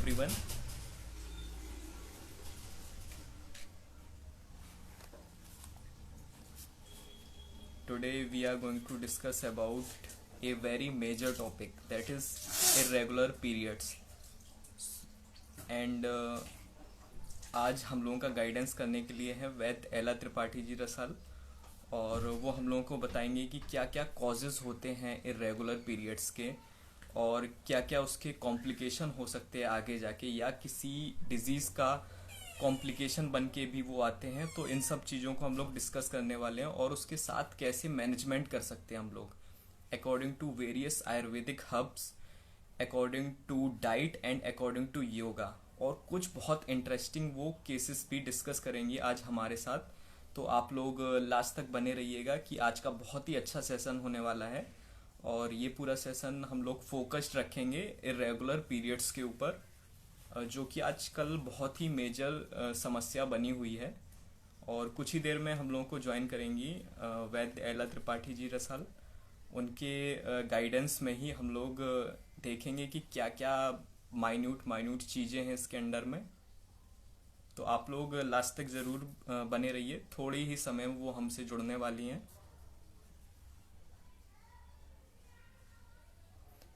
everyone. Today we are going to discuss about a very major topic, that is irregular periods. And आज हम लोगों का guidance करने के लिए है वैद एला त्रिपाठी जी रसाल, और वो हम लोगों को बताएंगे कि क्या क्या कॉजेज़ होते हैं इरेगुलर पीरियड्स के, और क्या क्या उसके कॉम्प्लिकेशन हो सकते हैं आगे जाके, या किसी डिजीज़ का कॉम्प्लिकेशन बन के भी वो आते हैं। तो इन सब चीज़ों को हम लोग डिस्कस करने वाले हैं, और उसके साथ कैसे मैनेजमेंट कर सकते हैं हम लोग according to various Ayurvedic herbs, according to diet and according to yoga. और कुछ बहुत इंटरेस्टिंग वो केसेस भी डिस्कस करेंगे आज हमारे साथ। तो आप लोग लास्ट तक बने रहिएगा कि आज का बहुत ही अच्छा सेशन होने वाला है, और ये पूरा सेशन हम लोग फोकस्ड रखेंगे इरेगुलर पीरियड्स के ऊपर, जो कि आजकल बहुत ही मेजर समस्या बनी हुई है। और कुछ ही देर में हम लोगों को ज्वाइन करेंगी वैद्य एला त्रिपाठी जी रसाल। उनके गाइडेंस में ही हम लोग देखेंगे कि क्या क्या माइन्यूट माइन्यूट चीज़ें हैं इसके अंडर में। तो आप लोग लास्ट तक ज़रूर बने रहिए, थोड़ी ही समय में वो हमसे जुड़ने वाली हैं।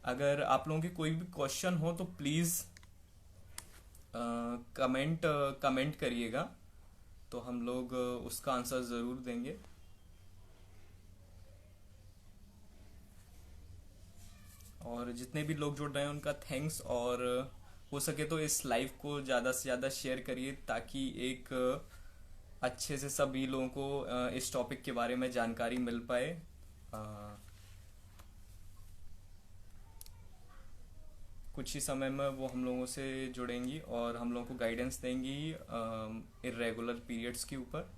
अगर आप लोगों के कोई भी क्वेश्चन हो तो प्लीज़ कमेंट करिएगा, तो हम लोग उसका आंसर ज़रूर देंगे। और जितने भी लोग जुड़ रहे हैं उनका थैंक्स, और हो सके तो इस लाइव को ज़्यादा से ज़्यादा शेयर करिए, ताकि एक अच्छे से सभी लोगों को इस टॉपिक के बारे में जानकारी मिल पाए। अ, कुछ ही समय में वो हम लोगों से जुड़ेंगी और हम लोगों को गाइडेंस देंगी इरेगुलर पीरियड्स के ऊपर।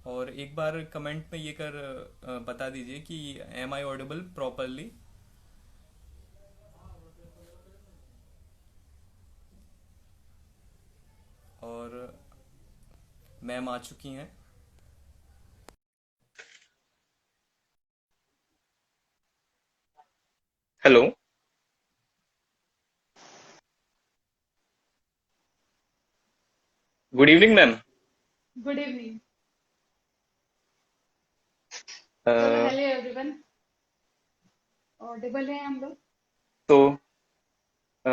और एक बार कमेंट में ये कर बता दीजिए कि एम आई ऑडिबल प्रॉपरली। और मैम आ चुकी हैं। Hello. Good evening ma'am. Good evening. चलो, तो हेलो एवरीवन। ऑडिबल है हम लोग? अ,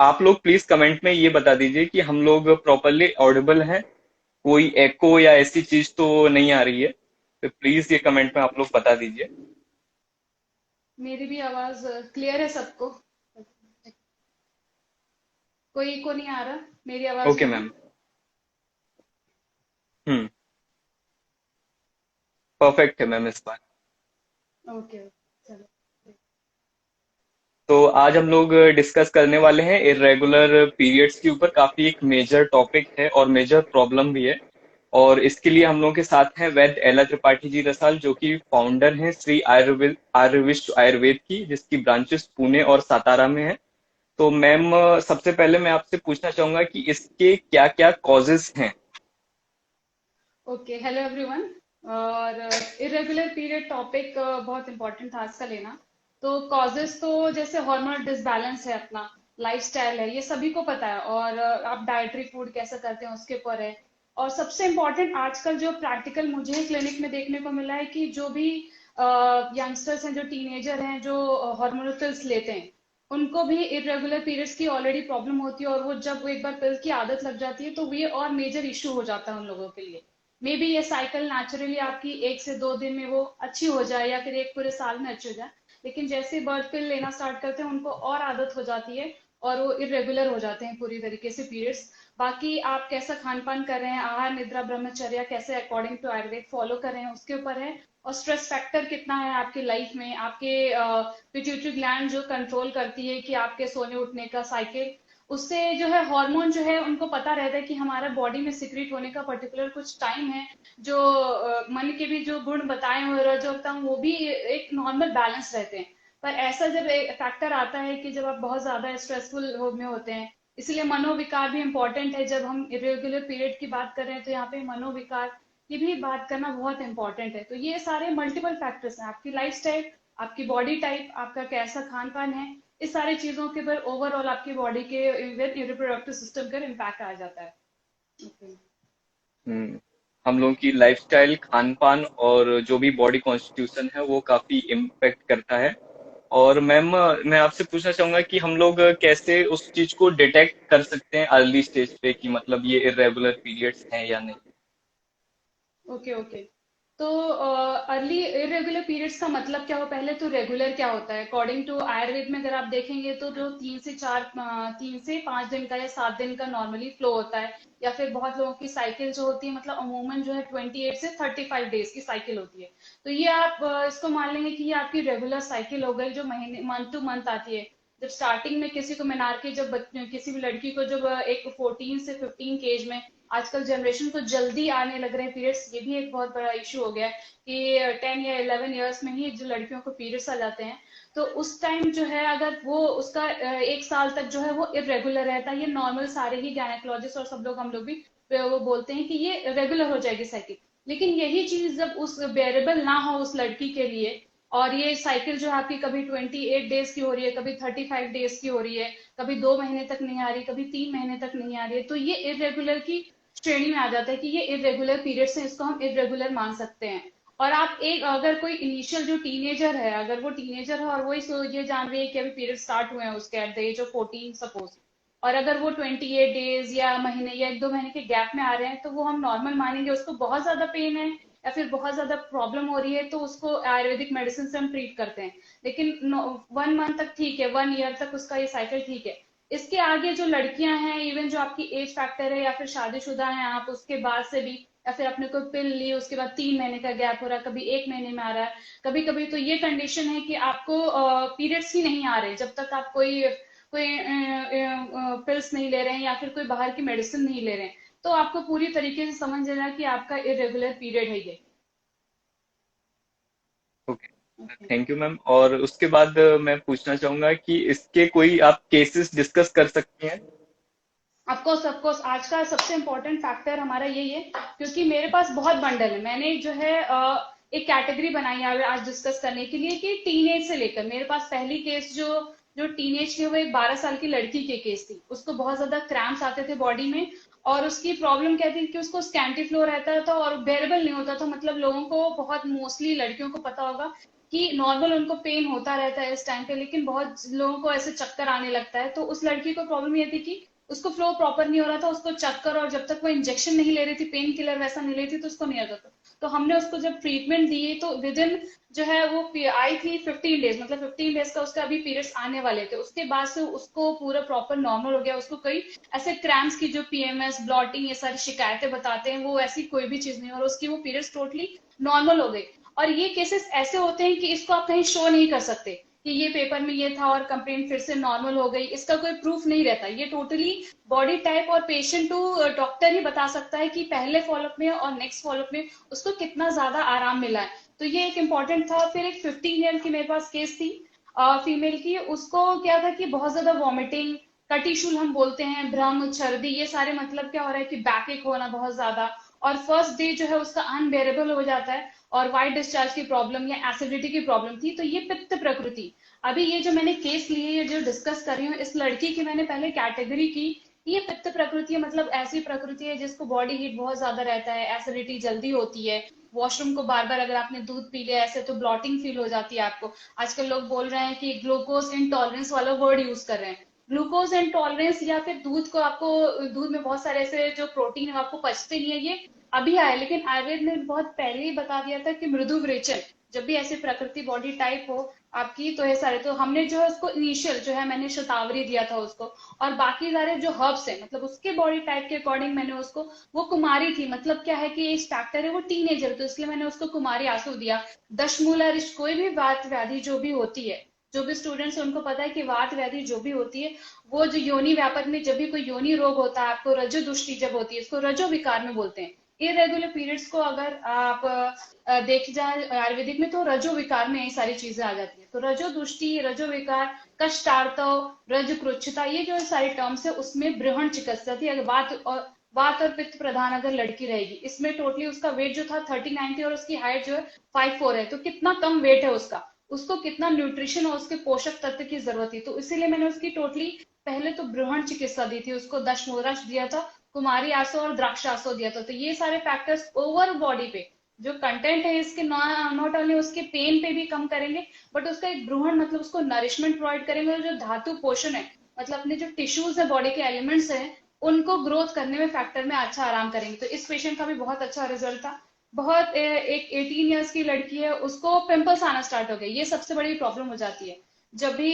आप लोग प्लीज कमेंट में ये बता दीजिए कि हम लोग प्रॉपरली ऑडिबल हैं, कोई एको या ऐसी चीज तो नहीं आ रही है। तो प्लीज ये कमेंट में आप लोग बता दीजिए। मेरी भी आवाज क्लियर है सबको? कोई को नहीं आ रहा मेरी आवाज ओके में भी? मैम। हम्म। परफेक्ट है मैम इस बार। ओके। चलो। तो आज हम लोग डिस्कस करने वाले हैं इरेगुलर पीरियड्स के ऊपर। काफी एक मेजर टॉपिक है और मेजर प्रॉब्लम भी है। और इसके लिए हम लोग के साथ हैं वैद्य एला त्रिपाठी जी रसाल, जो कि फाउंडर हैं श्री आयुर्वेद आयुर्विश्व आयुर्वेद की, जिसकी ब्रांचेस पुणे और सातारा में है। तो मैम, सबसे पहले मैं आपसे पूछना चाहूंगा कि इसके क्या क्या कॉजेस हैं। Okay, hello everyone. और इरेगुलर पीरियड टॉपिक बहुत इंपॉर्टेंट था आज का लेना। तो कॉजेस तो जैसे हार्मोनल डिसबैलेंस है, अपना लाइफस्टाइल है, ये सभी को पता है। और आप डाइटरी फूड कैसे करते हैं उसके ऊपर है। और सबसे इम्पोर्टेंट आजकल जो प्रैक्टिकल मुझे क्लिनिक में देखने को मिला है कि जो भी यंगस्टर्स हैं, जो टीनेजर हैं, जो हार्मोनल पिल्स लेते हैं, उनको भी इरेगुलर पीरियड्स की ऑलरेडी प्रॉब्लम होती है। और वो जब वो एक बार पिल की आदत लग जाती है तो ये और मेजर इशू हो जाता है उन लोगों के लिए। मे बी ये साइकिल नेचुरली आपकी 1 से 2 दिन में वो अच्छी हो जाए, या फिर एक पूरे साल में अच्छी हो जाए। लेकिन जैसे बर्ड पिल लेना स्टार्ट करते हैं उनको और आदत हो जाती है, और वो इरेगुलर हो जाते हैं पूरी तरीके से पीरियड्स। बाकी आप कैसा खान पान कर रहे हैं, आहार निद्रा ब्रह्मचर्या कैसे अकॉर्डिंग टू आयुर्वेद फॉलो कर रहे हैं, उसके ऊपर है। और स्ट्रेस फैक्टर कितना है आपकी लाइफ में, आपके पिट्यूटरी ग्लैंड जो कंट्रोल करती है कि आपके सोने उठने का साइकिल, उससे जो है हार्मोन जो है उनको पता रहता है कि हमारा बॉडी में सिक्रीट होने का पर्टिकुलर कुछ टाइम है। जो मन के भी जो गुण बताए हुए रजोगतम, वो भी एक नॉर्मल बैलेंस रहते हैं। पर ऐसा जब फैक्टर आता है कि जब आप बहुत ज्यादा स्ट्रेसफुल में होते हैं, इसलिए मनोविकार भी इम्पोर्टेंट है। जब हम इरेगुलर पीरियड की बात कर रहे हैं तो यहाँ पे मनोविकार, ये भी बात करना बहुत इंपॉर्टेंट है। तो ये सारे मल्टीपल फैक्टर्स हैं, आपकी लाइफस्टाइल, आपकी बॉडी टाइप, आपका कैसा खान पान है, इस सारी चीजों के ऊपर ओवरऑल आपकी बॉडी के रिप्रोडक्टिव सिस्टम का इम्पैक्ट आ जाता है। ओके। हम्म, हम लोगों की लाइफस्टाइल, खान पान और जो भी बॉडी कॉन्स्टिट्यूशन है वो काफी इम्पेक्ट करता है। और मैम, मैं आपसे पूछना चाहूंगा कि हम लोग कैसे उस चीज को डिटेक्ट कर सकते हैं अर्ली स्टेज पे कि मतलब ये इरेगुलर पीरियड्स हैं या नहीं। Okay okay. तो अर्ली इरेगुलर पीरियड्स का मतलब क्या हो, पहले तो रेगुलर क्या होता है? अकॉर्डिंग टू आयुर्वेद में अगर आप देखेंगे तो जो 3 से 5 दिन का या 7 दिन का नॉर्मली फ्लो होता है, या फिर बहुत लोगों की साइकिल जो होती है, मतलब अमूमन जो है 28 से 35 डेज की साइकिल होती है। तो ये आप इसको मान लेंगे कि ये आपकी रेगुलर साइकिल हो गई, जो महीने मंथ टू मंथ आती है। जब स्टार्टिंग में किसी को मिनार जब किसी भी लड़की को जब एक 14 से 15 के एज में, आजकल जनरेशन को जल्दी आने लग रहे हैं पीरियड्स, ये भी एक बहुत बड़ा इशू हो गया है कि 10 या 11 ईयर्स में ही जो लड़कियों को पीरियड्स आ जाते हैं। तो उस टाइम जो है, अगर वो उसका 1 साल तक जो है वो इरेगुलर रहता है, ये नॉर्मल सारे ही गायनेकोलॉजिस्ट और सब लोग, हम लोग भी वो बोलते हैं कि ये रेगुलर हो जाएगी साइकिल। लेकिन यही चीज जब उस बेरेबल ना हो उस लड़की के लिए, और ये साइकिल जो है आपकी कभी 28 डेज की हो रही है, कभी 35 डेज की हो रही है, कभी 2 महीने तक नहीं आ रही, कभी 3 महीने तक नहीं आ रही है, तो ये इरेगुलर की श्रेणी में आ जाता है कि ये इरेगुलर पीरियड्स हैं, इसको हम इरेगुलर मान सकते हैं। और आप एक, अगर कोई इनिशियल जो टीनेजर है, अगर वो टीनेजर है और वो ये जान रही है कि अभी पीरियड स्टार्ट हुए हैं उसके at the age of 14 suppose, और अगर वो 28 डेज या महीने या 1-2 महीने के गैप में आ रहे हैं, तो वो हम नॉर्मल मानेंगे। उसको बहुत ज्यादा पेन है या फिर बहुत ज्यादा प्रॉब्लम हो रही है, तो उसको आयुर्वेदिक मेडिसिन से हम ट्रीट करते हैं। लेकिन 1 मंथ तक ठीक है, 1 ईयर तक उसका ये साइकिल ठीक है। इसके आगे जो लड़कियां हैं, इवन जो आपकी एज फैक्टर है, या फिर शादीशुदा हैं आप, उसके बाद से भी, या फिर आपने कोई पिल ली उसके बाद 3 महीने का गैप हो रहा है, कभी 1 महीने में आ रहा है, कभी कभी तो ये कंडीशन है कि आपको पीरियड्स ही नहीं आ रहे जब तक आप कोई कोई पिल्स नहीं ले रहे हैं या फिर कोई बाहर की मेडिसिन नहीं ले रहे हैं। तो आपको पूरी तरीके से समझ लेना कि आपका इरेगुलर पीरियड है ये। Okay, okay. Thank you ma'am. और उसके बाद मैं पूछना चाहूंगा कि इसके कोई आप केसेस डिस्कस कर सकती हैं। ऑफकोर्स ऑफकोर्स, आज का सबसे इम्पोर्टेंट फैक्टर हमारा यही है, क्योंकि मेरे पास बहुत बंडल है। मैंने जो है एक कैटेगरी बनाई है आज डिस्कस करने के लिए कि टीनेज से लेकर, मेरे पास पहली केस जो जो टीनेज की, वो एक 12 साल की लड़की के केस थी। उसको बहुत ज्यादा क्रैम्प्स आते थे बॉडी में, और उसकी प्रॉब्लम क्या थी कि उसको स्कैंटी फ्लो रहता था और बेरेबल नहीं होता था। मतलब लोगों को बहुत, मोस्टली लड़कियों को पता होगा कि नॉर्मल उनको पेन होता रहता है इस टाइम पे, लेकिन बहुत लोगों को ऐसे चक्कर आने लगता है। तो उस लड़की को प्रॉब्लम ये थी कि उसको फ्लो प्रॉपर नहीं हो रहा था, उसको चक्कर, और जब तक वो इंजेक्शन नहीं ले रही थी, पेन किलर वैसा नहीं ले रही थी, तो उसको नहीं आता था। तो हमने उसको जब ट्रीटमेंट दी तो विद इन जो है वो आई थी 15 डेज, मतलब 15 डेज का उसका अभी पीरियड्स आने वाले थे। उसके बाद से उसको पूरा प्रॉपर नॉर्मल हो गया। उसको कई ऐसे क्रैम्स की जो पीएमएस, ब्लॉटिंग, ये सारी शिकायतें बताते हैं, वो ऐसी कोई भी चीज नहीं, और उसकी वो पीरियड्स टोटली नॉर्मल हो गई। और ये केसेस ऐसे होते हैं कि इसको आप कहीं शो नहीं कर सकते कि ये पेपर में ये था और कंप्लेंट फिर से नॉर्मल हो गई, इसका कोई प्रूफ नहीं रहता। ये टोटली बॉडी टाइप और पेशेंट टू डॉक्टर ही बता सकता है कि पहले फॉलोअप में और नेक्स्ट फॉलोअप में उसको कितना ज्यादा आराम मिला है। तो ये एक इम्पॉर्टेंट था। फिर एक 15 ईयर की मेरे पास केस थी, फीमेल की। उसको क्या था कि बहुत ज्यादा वॉमिटिंग, कटिशूल हम बोलते हैं, भ्रम, छर्दी, ये सारे, मतलब क्या हो रहा है कि बैक एक होना बहुत ज्यादा, और फर्स्ट डे जो है उसका अनबेरेबल हो जाता है, और वाइट डिस्चार्ज की प्रॉब्लम या एसिडिटी की प्रॉब्लम थी। तो ये पित्त प्रकृति। अभी ये जो मैंने केस लिए, ये जो डिस्कस कर रही हूँ, इस लड़की की मैंने पहले कैटेगरी की। ये पित्त प्रकृति है, मतलब ऐसी प्रकृति है जिसको बॉडी हीट बहुत ज्यादा रहता है, एसिडिटी जल्दी होती है, वॉशरूम को बार बार अगर आपने दूध पी लिया ऐसे तो ब्लॉटिंग फील हो जाती है आपको। आजकल लोग बोल रहे हैं कि ग्लूकोज इंटॉलरेंस वाला वर्ड यूज कर रहे हैं। ग्लूकोज इंटॉलरेंस, या फिर दूध को आपको, दूध में बहुत सारे ऐसे जो प्रोटीन है वो आपको पचते नहीं है, ये अभी आया। लेकिन आयुर्वेद ने बहुत पहले ही बता दिया था कि मृदु विरेचन, जब भी ऐसी प्रकृति बॉडी टाइप हो आपकी, तो ये सारे, तो हमने जो है उसको इनिशियल जो है मैंने शतावरी दिया था उसको। और बाकी सारे जो हर्ब्स है, मतलब उसके बॉडी टाइप के अकॉर्डिंग मैंने उसको, वो कुमारी थी, मतलब क्या है कि एज फैक्टर है, वो टीनेजर, तो इसलिए मैंने उसको कुमारी आंसू दिया। दशमूला रिष्ट, कोई भी वात व्याधि जो भी होती है, जो भी स्टूडेंट्स है उनको पता है कि वात व्याधि जो भी होती है, वो जो योनि व्यापक में जब भी कोई योनि रोग होता है आपको, रजो दुष्टि जब होती है, इसको रजो विकार में बोलते हैं। इरेगुलर पीरियड्स को अगर आप देख जाए आयुर्वेदिक में, तो रजो विकार में ये सारी चीजें आ जाती है। तो रजो दुष्टि, रजो विकार, कष्टार्तव, रज कृच्छता, ये जो सारी टर्म्स है उसमें बृहण चिकित्सा थी। अगर बात और वात और पित्त प्रधान अगर लड़की रहेगी, इसमें टोटली उसका वेट जो था 30-90 और उसकी हाइट जो है 5'4" है, तो कितना कम वेट है उसका, उसको कितना न्यूट्रिशन और उसके पोषक तत्व की जरूरत थी। तो इसीलिए मैंने उसकी टोटली पहले तो भ्रूण चिकित्सा दी थी उसको, दशमोरश दिया था, कुमारी आसो और द्राक्षासो दिया था। तो ये सारे फैक्टर्स ओवर बॉडी पे जो कंटेंट है इसके, नॉट ओनली उसके पेन पे भी कम करेंगे, बट उसका एक भ्रूण मतलब उसको नरिशमेंट प्रोवाइड करेंगे, और जो धातु पोषण है मतलब अपने जो टिश्यूज है बॉडी के एलिमेंट्स हैं उनको ग्रोथ करने में फैक्टर में अच्छा आराम करेंगे। तो इस पेशेंट का भी बहुत अच्छा रिजल्ट था। बहुत एक 18 इयर्स की लड़की है, उसको पिंपल्स आना स्टार्ट हो गए। ये सबसे बड़ी प्रॉब्लम हो जाती है जब भी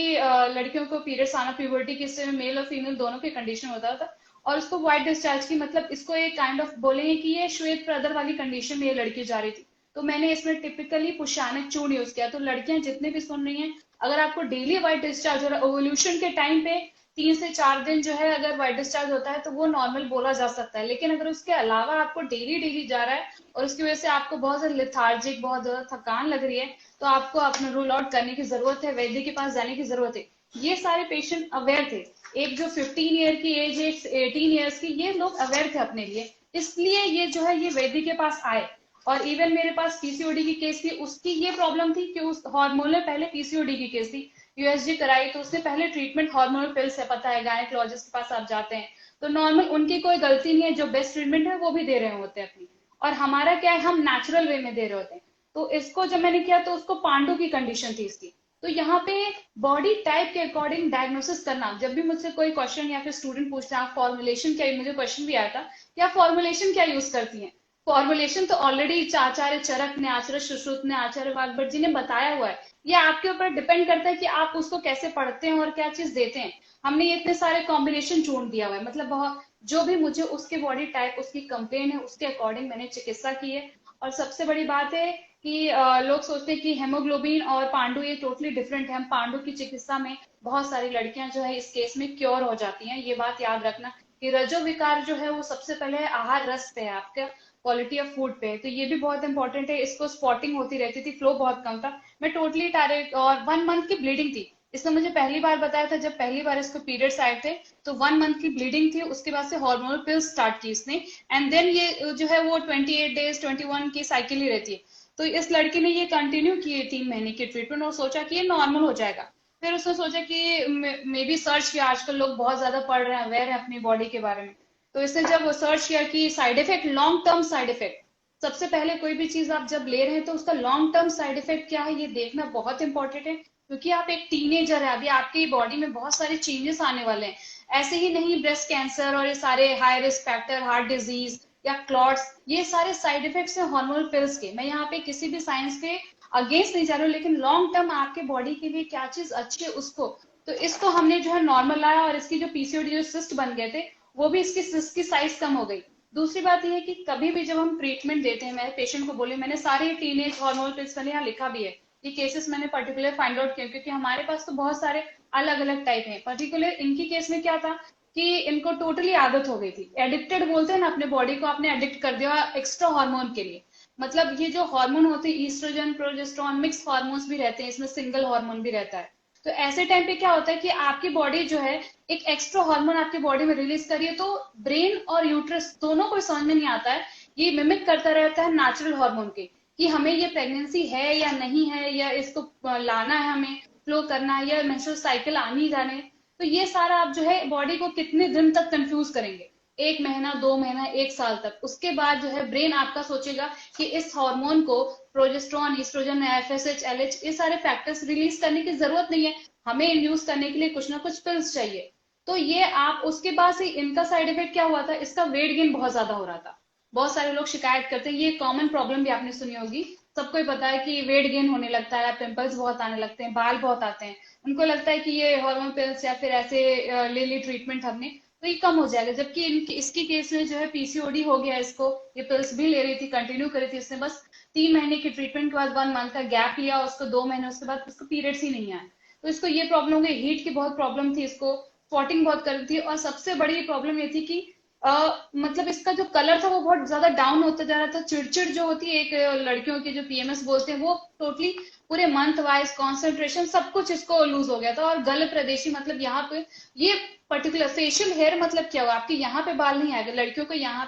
लड़कियों को पीरियड्स आना, प्यूबर्टी के समय मेल और फीमेल दोनों के कंडीशन होता था, और उसको व्हाइट डिस्चार्ज की मतलब इसको एक काइंड ऑफ बोलेंगे कि ये श्वेत प्रदर वाली कंडीशन में ये लड़की जा रही थी। तो मैंने इसमें टिपिकली पुष्यानक चूर्ण यूज किया। तो लड़कियां जितने भी सुन रही हैं, अगर आपको डेली व्हाइट डिस्चार्ज हो रहा है, ओवल्यूशन के टाइम पे 3 से 4 दिन जो है अगर व्हाइट डिस्चार्ज होता है तो वो नॉर्मल बोला जा सकता है। लेकिन अगर उसके अलावा आपको डेली डेली जा रहा है और उसकी वजह से आपको बहुत ज्यादा लिथार्जिक, बहुत ज्यादा थकान लग रही है, तो आपको अपना रूल आउट करने की जरूरत है, वैद्य के पास जाने की जरूरत है। ये सारे पेशेंट अवेयर थे। एक जो 15 ईयर की एज, एक 18 ईयर्स की, ये लोग अवेयर थे अपने लिए, इसलिए ये जो है ये वैद्य के पास आए। और इवन मेरे पास पीसीओडी की केस थी, उसकी ये प्रॉब्लम थी कि उस हार्मोनल, पहले पीसीओडी की केस थी, यूएसजी कराई तो उसने पहले ट्रीटमेंट हार्मोनल पिल से, पता है गायनेकोलॉजिस्ट के पास आप जाते हैं तो नॉर्मल उनकी कोई गलती नहीं है, जो बेस्ट ट्रीटमेंट है वो भी दे रहे होते हैं अपनी, और हमारा क्या है, हम नेचुरल वे में दे रहे होते हैं। तो इसको जब मैंने किया तो उसको पांडु की कंडीशन थी इसकी। तो यहाँ पे बॉडी टाइप के अकॉर्डिंग डायग्नोसिस करना, जब भी मुझसे कोई क्वेश्चन या फिर स्टूडेंट पूछते हैं आप फॉर्मुलेशन क्या, मुझे क्वेश्चन भी आया था कि आप फॉर्मुलेशन क्या यूज करती हैं। फॉर्मुलेशन तो ऑलरेडी आचार्य चरक ने, आचार्य सुश्रुत ने, आचार्य वाग्भट जी ने बताया हुआ है। ये आपके ऊपर डिपेंड करता है कि आप उसको कैसे पढ़ते हैं और क्या चीज देते हैं। हमने ये इतने सारे कॉम्बिनेशन चुन दिया हुआ है, मतलब बहुत जो भी मुझे उसके बॉडी टाइप, उसकी कंप्लेन है, उसके अकॉर्डिंग मैंने चिकित्सा की है। और सबसे बड़ी बात है कि लोग सोचते हैं कि हेमोग्लोबिन और पांडु ये टोटली डिफरेंट है। हम पांडु की चिकित्सा में बहुत सारी लड़कियां जो है इस केस में क्योर हो जाती हैं। ये बात याद रखना कि रजो विकार जो है वो सबसे पहले आहार रस पे है, आपका क्वालिटी ऑफ फूड पे है। तो ये भी बहुत इंपॉर्टेंट है। इसको स्पॉटिंग होती रहती थी, फ्लो बहुत कम था, मैं टोटली टायरेक्ट, और 1 मंथ की ब्लीडिंग थी। इसने मुझे पहली बार बताया था जब पहली बार इसको पीरियड्स आए थे, तो 1 मंथ की ब्लीडिंग थी, उसके बाद से हार्मोनल पिल स्टार्ट की इसने, एंड देन ये जो है वो 28 डेज 21 की साइकिल ही रहती है। तो इस लड़की ने ये कंटिन्यू किए 3 महीने की ट्रीटमेंट और सोचा कि ये नॉर्मल हो जाएगा। फिर उसने सोचा कि मे बी सर्च किया, आजकल लोग बहुत ज्यादा पढ़ रहे हैं, अवेयर है अपनी बॉडी के बारे में। तो इसने जब सर्च किया कि side effect, long term side effect, सबसे पहले कोई भी चीज आप जब ले रहे हैं तो उसका लॉन्ग टर्म साइड इफेक्ट क्या है ये देखना बहुत इंपॉर्टेंट है, क्योंकि आप एक टीनेजर है, अभी आपकी बॉडी में बहुत सारे चेंजेस आने वाले हैं। ऐसे ही नहीं, ब्रेस्ट कैंसर और ये सारे high risk factor, heart disease या क्लॉट्स, ये सारे साइड इफेक्ट्स हैं हार्मोनल पिल्स के। मैं यहाँ पे किसी भी साइंस के अगेंस्ट नहीं जा रही हूँ, लेकिन लॉन्ग टर्म आपके बॉडी के लिए क्या चीज अच्छी है उसको, तो इसको हमने जो है नॉर्मल लाया, और इसकी जो पीसीओडी जो सिस्ट बन गए थे वो भी इसकी सिस्ट की साइज कम हो गई। दूसरी बात यह है कि कभी भी जब हम ट्रीटमेंट देते हैं, मैं पेशेंट को बोली, मैंने सारे टीनेज हार्मोनल पिल्स मैंने यहाँ लिखा भी है, ये केसेस मैंने पर्टिकुलर फाइंड आउट किए, क्योंकि हमारे पास तो बहुत सारे अलग अलग टाइप हैं। पर्टिकुलर इनकी केस में क्या था कि इनको टोटली आदत हो गई थी, एडिक्टेड बोलते हैं ना, अपने बॉडी को आपने एडिक्ट कर दिया एक्स्ट्रा हार्मोन के लिए। मतलब ये जो हार्मोन होते हैं ईस्ट्रोजन, प्रोजेस्टेरॉन, मिक्स हार्मोन्स भी रहते हैं इसमें, सिंगल हार्मोन भी रहता है। तो ऐसे टाइम पे क्या होता है कि आपकी बॉडी जो है एक एक्स्ट्रा हार्मोन आपकी बॉडी में रिलीज करिए, तो ब्रेन और यूट्रस दोनों को समझ में नहीं आता है, ये मिमिक करता रहता है नेचुरल हार्मोन के, कि हमें ये प्रेगनेंसी है या नहीं है, या इसको लाना है, हमें फ्लो करना है, या मेंस्ट्रुअल साइकिल आनी जाने। तो ये सारा आप जो है बॉडी को कितने दिन तक कंफ्यूज करेंगे, 1 महीना, 2 महीना, 1 साल तक। उसके बाद जो है ब्रेन आपका सोचेगा कि इस हार्मोन को, प्रोजेस्टेरॉन, ईस्ट्रोजन, एफएसएच, एलएच, ये सारे फैक्टर्स रिलीज करने की जरूरत नहीं है, हमें इंड्यूस करने के लिए कुछ ना कुछ पिल्स चाहिए। तो ये आप उसके बाद से इनका साइड इफेक्ट क्या हुआ था, इसका वेट गेन बहुत ज्यादा हो रहा था। बहुत सारे लोग शिकायत करते हैं, ये कॉमन प्रॉब्लम भी आपने सुनी होगी, सबको ही पता है कि वेट गेन होने लगता है, पिंपल्स बहुत आने लगते हैं, बाल बहुत आते हैं। उनको लगता है कि ये हार्मोन पिल्स या फिर ऐसे ले ली ट्रीटमेंट हमने तो ये कम हो जाएगा, जबकि इनकी इसकी केस में जो है पीसीओडी हो गया इसको, ये पिल्स भी ले रही थी, कंटिन्यू करी थी इसने, बस 3 महीने की ट्रीटमेंट के बाद 1 मंथ का गैप लिया, उसको 2 महीने उसके बाद उसको पीरियड्स ही नहीं आया। तो इसको ये प्रॉब्लम हो गई, हीट की बहुत प्रॉब्लम थी इसको, स्पॉटिंग बहुत कर रही थी, और सबसे बड़ी प्रॉब्लम ये थी कि मतलब इसका जो कलर था वो बहुत ज्यादा डाउन होता जा रहा था, चिड़चिड़ जो होती है एक लड़कियों की जो पीएमएस बोलते हैं, वो टोटली पूरे मंथ वाइज कंसंट्रेशन सब कुछ इसको लूज हो गया था। और गल प्रदेशी मतलब यहाँ पे ये पर्टिकुलर फेशियल हेयर मतलब क्या हुआ, आपके यहाँ पे बाल नहीं आएगा लड़कियों को, यहाँ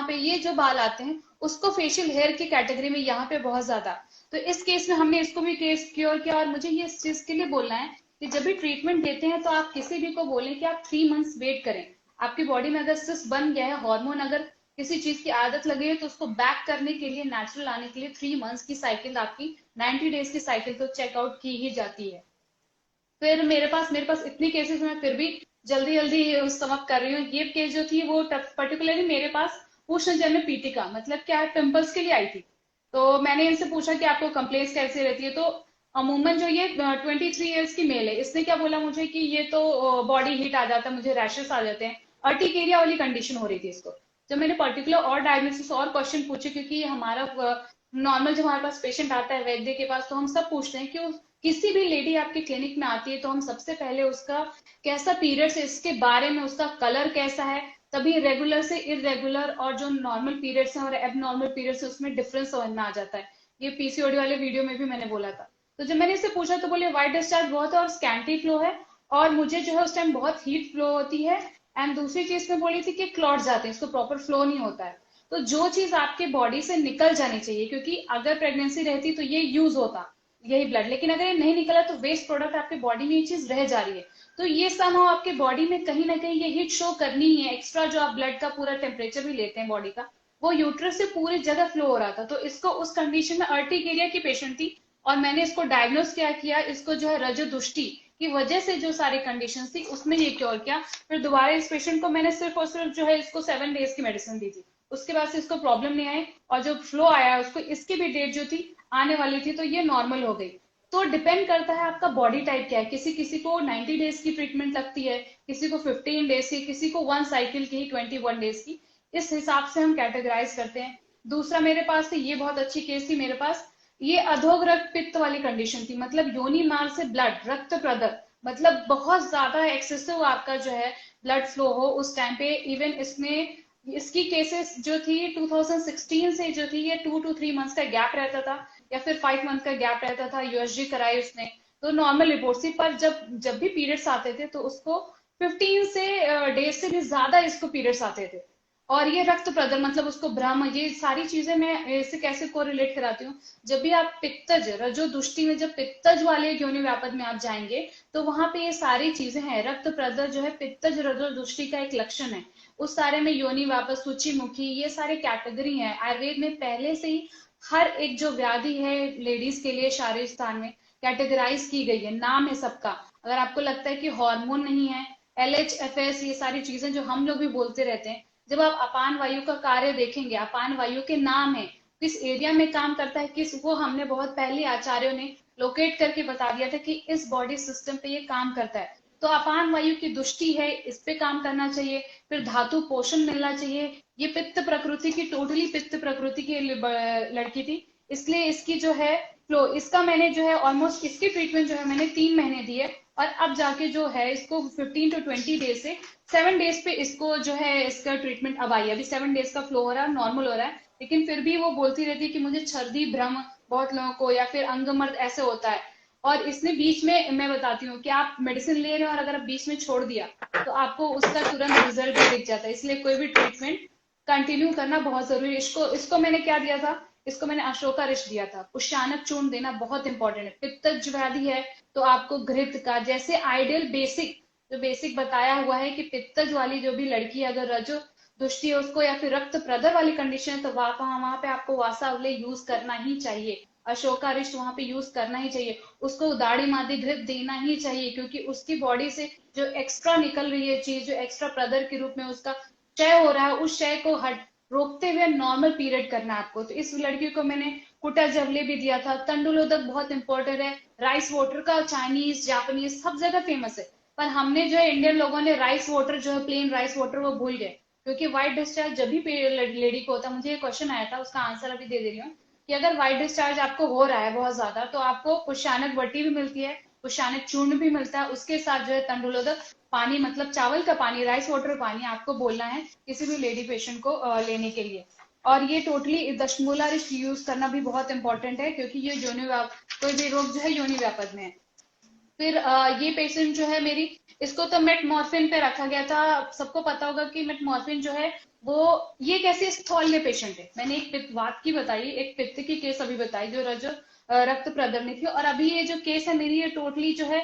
पे ये जो बाल आते हैं उसको फेशियल हेयर की कैटेगरी में यहाँ पे बहुत ज्यादा। तो इस केस में हमने इसको भी केस क्योर किया। और मुझे ये इस चीज के लिए बोलना है कि जब भी ट्रीटमेंट देते हैं तो आप किसी भी को बोलें कि आप 3 मंथ्स वेट करें। आपकी बॉडी में अगर सिस्ट बन गया है, हार्मोन अगर किसी चीज की आदत लगी है, तो उसको बैक करने के लिए, नेचुरल आने के लिए 3 मंथ्स की साइकिल आपकी, 90 डेज की साइकिल तो चेकआउट की ही जाती है। फिर मेरे पास इतनी केसेस में फिर भी जल्दी जल्दी समअप कर रही हूँ। ये केस जो थी वो पर्टिकुलरली मेरे पास उष्णजन्य पीठिका मतलब क्या है, पिंपल्स के लिए आई थी। तो मैंने इनसे पूछा कि आपको कंप्लेंट्स कैसे रहती है। तो अमूमन जो ये 23 ईयर्स की मेल है, इसने क्या बोला मुझे कि ये तो बॉडी हीट आ जाता है, मुझे रैशेस आ जाते हैं, अर्टिकेरिया वाली कंडीशन हो रही थी इसको। जब मैंने पर्टिकुलर और डायग्नोसिस और क्वेश्चन पूछे, क्योंकि हमारा नॉर्मल जब हमारे पास पेशेंट आता है वैद्य के पास, तो हम सब पूछते हैं कि किसी भी लेडी आपके क्लिनिक में आती है तो हम सबसे पहले उसका कैसा पीरियड्स है इसके बारे में, उसका कलर कैसा है, तभी रेगुलर से इरेगुलर और जो नॉर्मल पीरियड्स हैं और एबनॉर्मल पीरियड्स है उसमें डिफरेंस समझ में आ जाता है। ये पीसीओडी वाले वीडियो में भी मैंने बोला था। तो जब मैंने इससे पूछा तो बोले वाइट डिस्चार्ज बहुत है और स्कैंटी फ्लो है, और मुझे जो है उस टाइम बहुत हीट फ्लो होती है। एंड दूसरी चीज मैं बोली थी कि क्लॉट जाते हैं, इसको प्रॉपर फ्लो नहीं होता है। तो जो चीज आपके बॉडी से निकल जानी चाहिए, क्योंकि अगर प्रेगनेंसी रहती तो ये यूज होता यही ब्लड, लेकिन अगर ये नहीं निकला तो वेस्ट प्रोडक्ट आपके बॉडी में ये चीज रह जा रही है। तो ये समहाउ आपके बॉडी में कहीं ना कहीं ये हीट शो करनी ही है। एक्स्ट्रा जो आप ब्लड का पूरा टेम्परेचर भी लेते हैं बॉडी का, वो यूट्रस से पूरी जगह फ्लो हो रहा था। तो इसको उस कंडीशन में अर्टिकेरिया की पेशेंट थी, और मैंने इसको डायग्नोस क्या किया, इसको जो है रजोदुष्टि की वजह से जो सारी कंडीशन थी उसमें ये क्योर किया। फिर दोबारा इस पेशेंट को मैंने सिर्फ और सिर्फ जो है इसको 7 डेज की मेडिसिन दी थी। उसके बाद से इसको प्रॉब्लम नहीं आई, और जो फ्लो आया उसको, इसकी भी डेट जो थी आने वाली थी, तो ये नॉर्मल हो गई। तो डिपेंड करता है आपका बॉडी टाइप क्या है। किसी किसी को 90 डेज की ट्रीटमेंट लगती है, किसी को 15 डेज की, किसी को वन साइकिल की ही 21 डेज की। इस हिसाब से हम कैटेगराइज करते हैं। दूसरा मेरे पास थी, ये बहुत अच्छी केस थी मेरे पास। ये अधोग्रक पित्त वाली कंडीशन थी, मतलब योनि मार्ग से ब्लड, रक्त प्रदर, मतलब बहुत ज्यादा एक्सेसिव आपका जो है ब्लड फ्लो हो उस टाइम पे। इवन इसमें इसकी केसेस जो थी 2016 से जो थी, ये 2 to 3 मंथ्स का गैप रहता था, या फिर 5 मंथ का गैप रहता था। यूएसजी कराई उसने तो नॉर्मल रिपोर्ट थी, पर जब जब भी पीरियड्स आते थे तो उसको 15 से डेज से भी ज्यादा इसको पीरियड्स आते थे। और ये रक्त प्रदर मतलब उसको भ्रम, ये सारी चीजें मैं इसे कैसे कोरिलेट कराती हूँ। जब भी आप पित्तज रजो दुष्टि में, जब पित्तज वाले योनि व्यापद में आप जाएंगे तो वहां पे ये सारी चीजें हैं। रक्त प्रदर जो है पित्तज रजो दुष्टि का एक लक्षण है। उस सारे में योनि व्यापद, सूची मुखी, ये सारे कैटेगरी है। आयुर्वेद में पहले से ही हर एक जो व्याधि है लेडीज के लिए शारीरिक स्थान में कैटेगराइज की गई है, नाम है सबका। अगर आपको लगता है कि हार्मोन नहीं है, LHFS, ये सारी चीजें जो हम लोग भी बोलते रहते हैं, जब आप अपान वायु का कार्य देखेंगे, अपान वायु के नाम है, किस एरिया में काम करता है, किस, वो हमने बहुत पहले आचार्यों ने लोकेट करके बता दिया था कि इस बॉडी सिस्टम पे ये काम करता है। तो अपान वायु की दुष्टि है, इस पे काम करना चाहिए। फिर धातु पोषण मिलना चाहिए। ये पित्त प्रकृति की, टोटली पित्त प्रकृति की लड़की थी, इसलिए इसकी जो है फ्लो, इसका मैंने जो है ऑलमोस्ट, इसकी ट्रीटमेंट जो है मैंने 3 महीने दी है। और अब जाके जो है इसको 15 to 20 डेज से 7 डेज पे इसको जो है इसका ट्रीटमेंट अब आई है। अभी 7 डेज का फ्लो हो रहा है, नॉर्मल हो रहा है, लेकिन फिर भी वो बोलती रहती है कि मुझे छर्दी भ्रम बहुत लोगों को, या फिर अंगमर्द ऐसे होता है। और इसने बीच में, मैं बताती हूँ कि आप मेडिसिन ले रहे हो और अगर आप बीच में छोड़ दिया तो आपको उसका तुरंत रिजल्ट भी दिख जाता है। इसलिए कोई भी ट्रीटमेंट कंटिन्यू करना बहुत जरूरी है। इसको इसको मैंने क्या दिया था, इसको मैंने अशोका रिश दिया था। पुष्यानक चूर्ण देना बहुत इंपॉर्टेंट है। पित्तज व्याधि है तो आपको घृत का, जैसे आइडियल बेसिक, जो बेसिक बताया हुआ है कि पित्तज वाली जो भी लड़की अगर रजो दुष्टि है उसको, या फिर रक्त प्रदर वाली कंडीशन है, तो वहां पे आपको वासावले यूज करना ही चाहिए, अशोका रिष्ट वहां पे यूज करना ही चाहिए। उसको उदाड़ी मादी घृत देना ही चाहिए, क्योंकि उसकी बॉडी से जो एक्स्ट्रा निकल रही है चीज, जो एक्स्ट्रा प्रदर के रूप में उसका क्षय हो रहा है, उस क्षय को हट रोकते हुए नॉर्मल पीरियड करना है आपको। तो इस लड़की को मैंने कुटा जवले भी दिया था। तंडुलोदक बहुत इंपॉर्टेंट है। राइस वाटर का चाइनीज जापानीज सब जगह फेमस है, पर हमने जो है इंडियन लोगों ने राइस वाटर जो है प्लेन राइस वाटर वो भूल गए। क्योंकि व्हाइट डिस्चार्ज जब भी लेडी को होता है, मुझे ये क्वेश्चन आया था, उसका आंसर अभी दे दे रही हूँ, कि अगर व्हाइट डिस्चार्ज आपको हो रहा है बहुत ज्यादा तो आपको पुष्यानक वटी भी मिलती है, कुशानक चूर्ण भी मिलता है, उसके साथ जो है तंडुलोदक पानी मतलब चावल का पानी, राइस वाटर पानी आपको बोलना है किसी भी लेडी पेशेंट को लेने के लिए। और ये टोटली दशमूला रिष्ट यूज करना भी बहुत इंपॉर्टेंट है, क्योंकि ये कोई भी रोग जो है योनि व्यापक में है। फिर ये पेशेंट जो है मेरी, इसको तो मेटमॉर्फिन पे रखा गया था। सबको पता होगा कि मेटमॉर्फिन जो है वो, ये एक ऐसी स्थौल्य पेशेंट है। मैंने एक पित्तवात की बताई, एक पित्त की केस अभी बताई जो रक्त प्रदर्शनी थी, और अभी ये जो केस है मेरी, ये टोटली जो है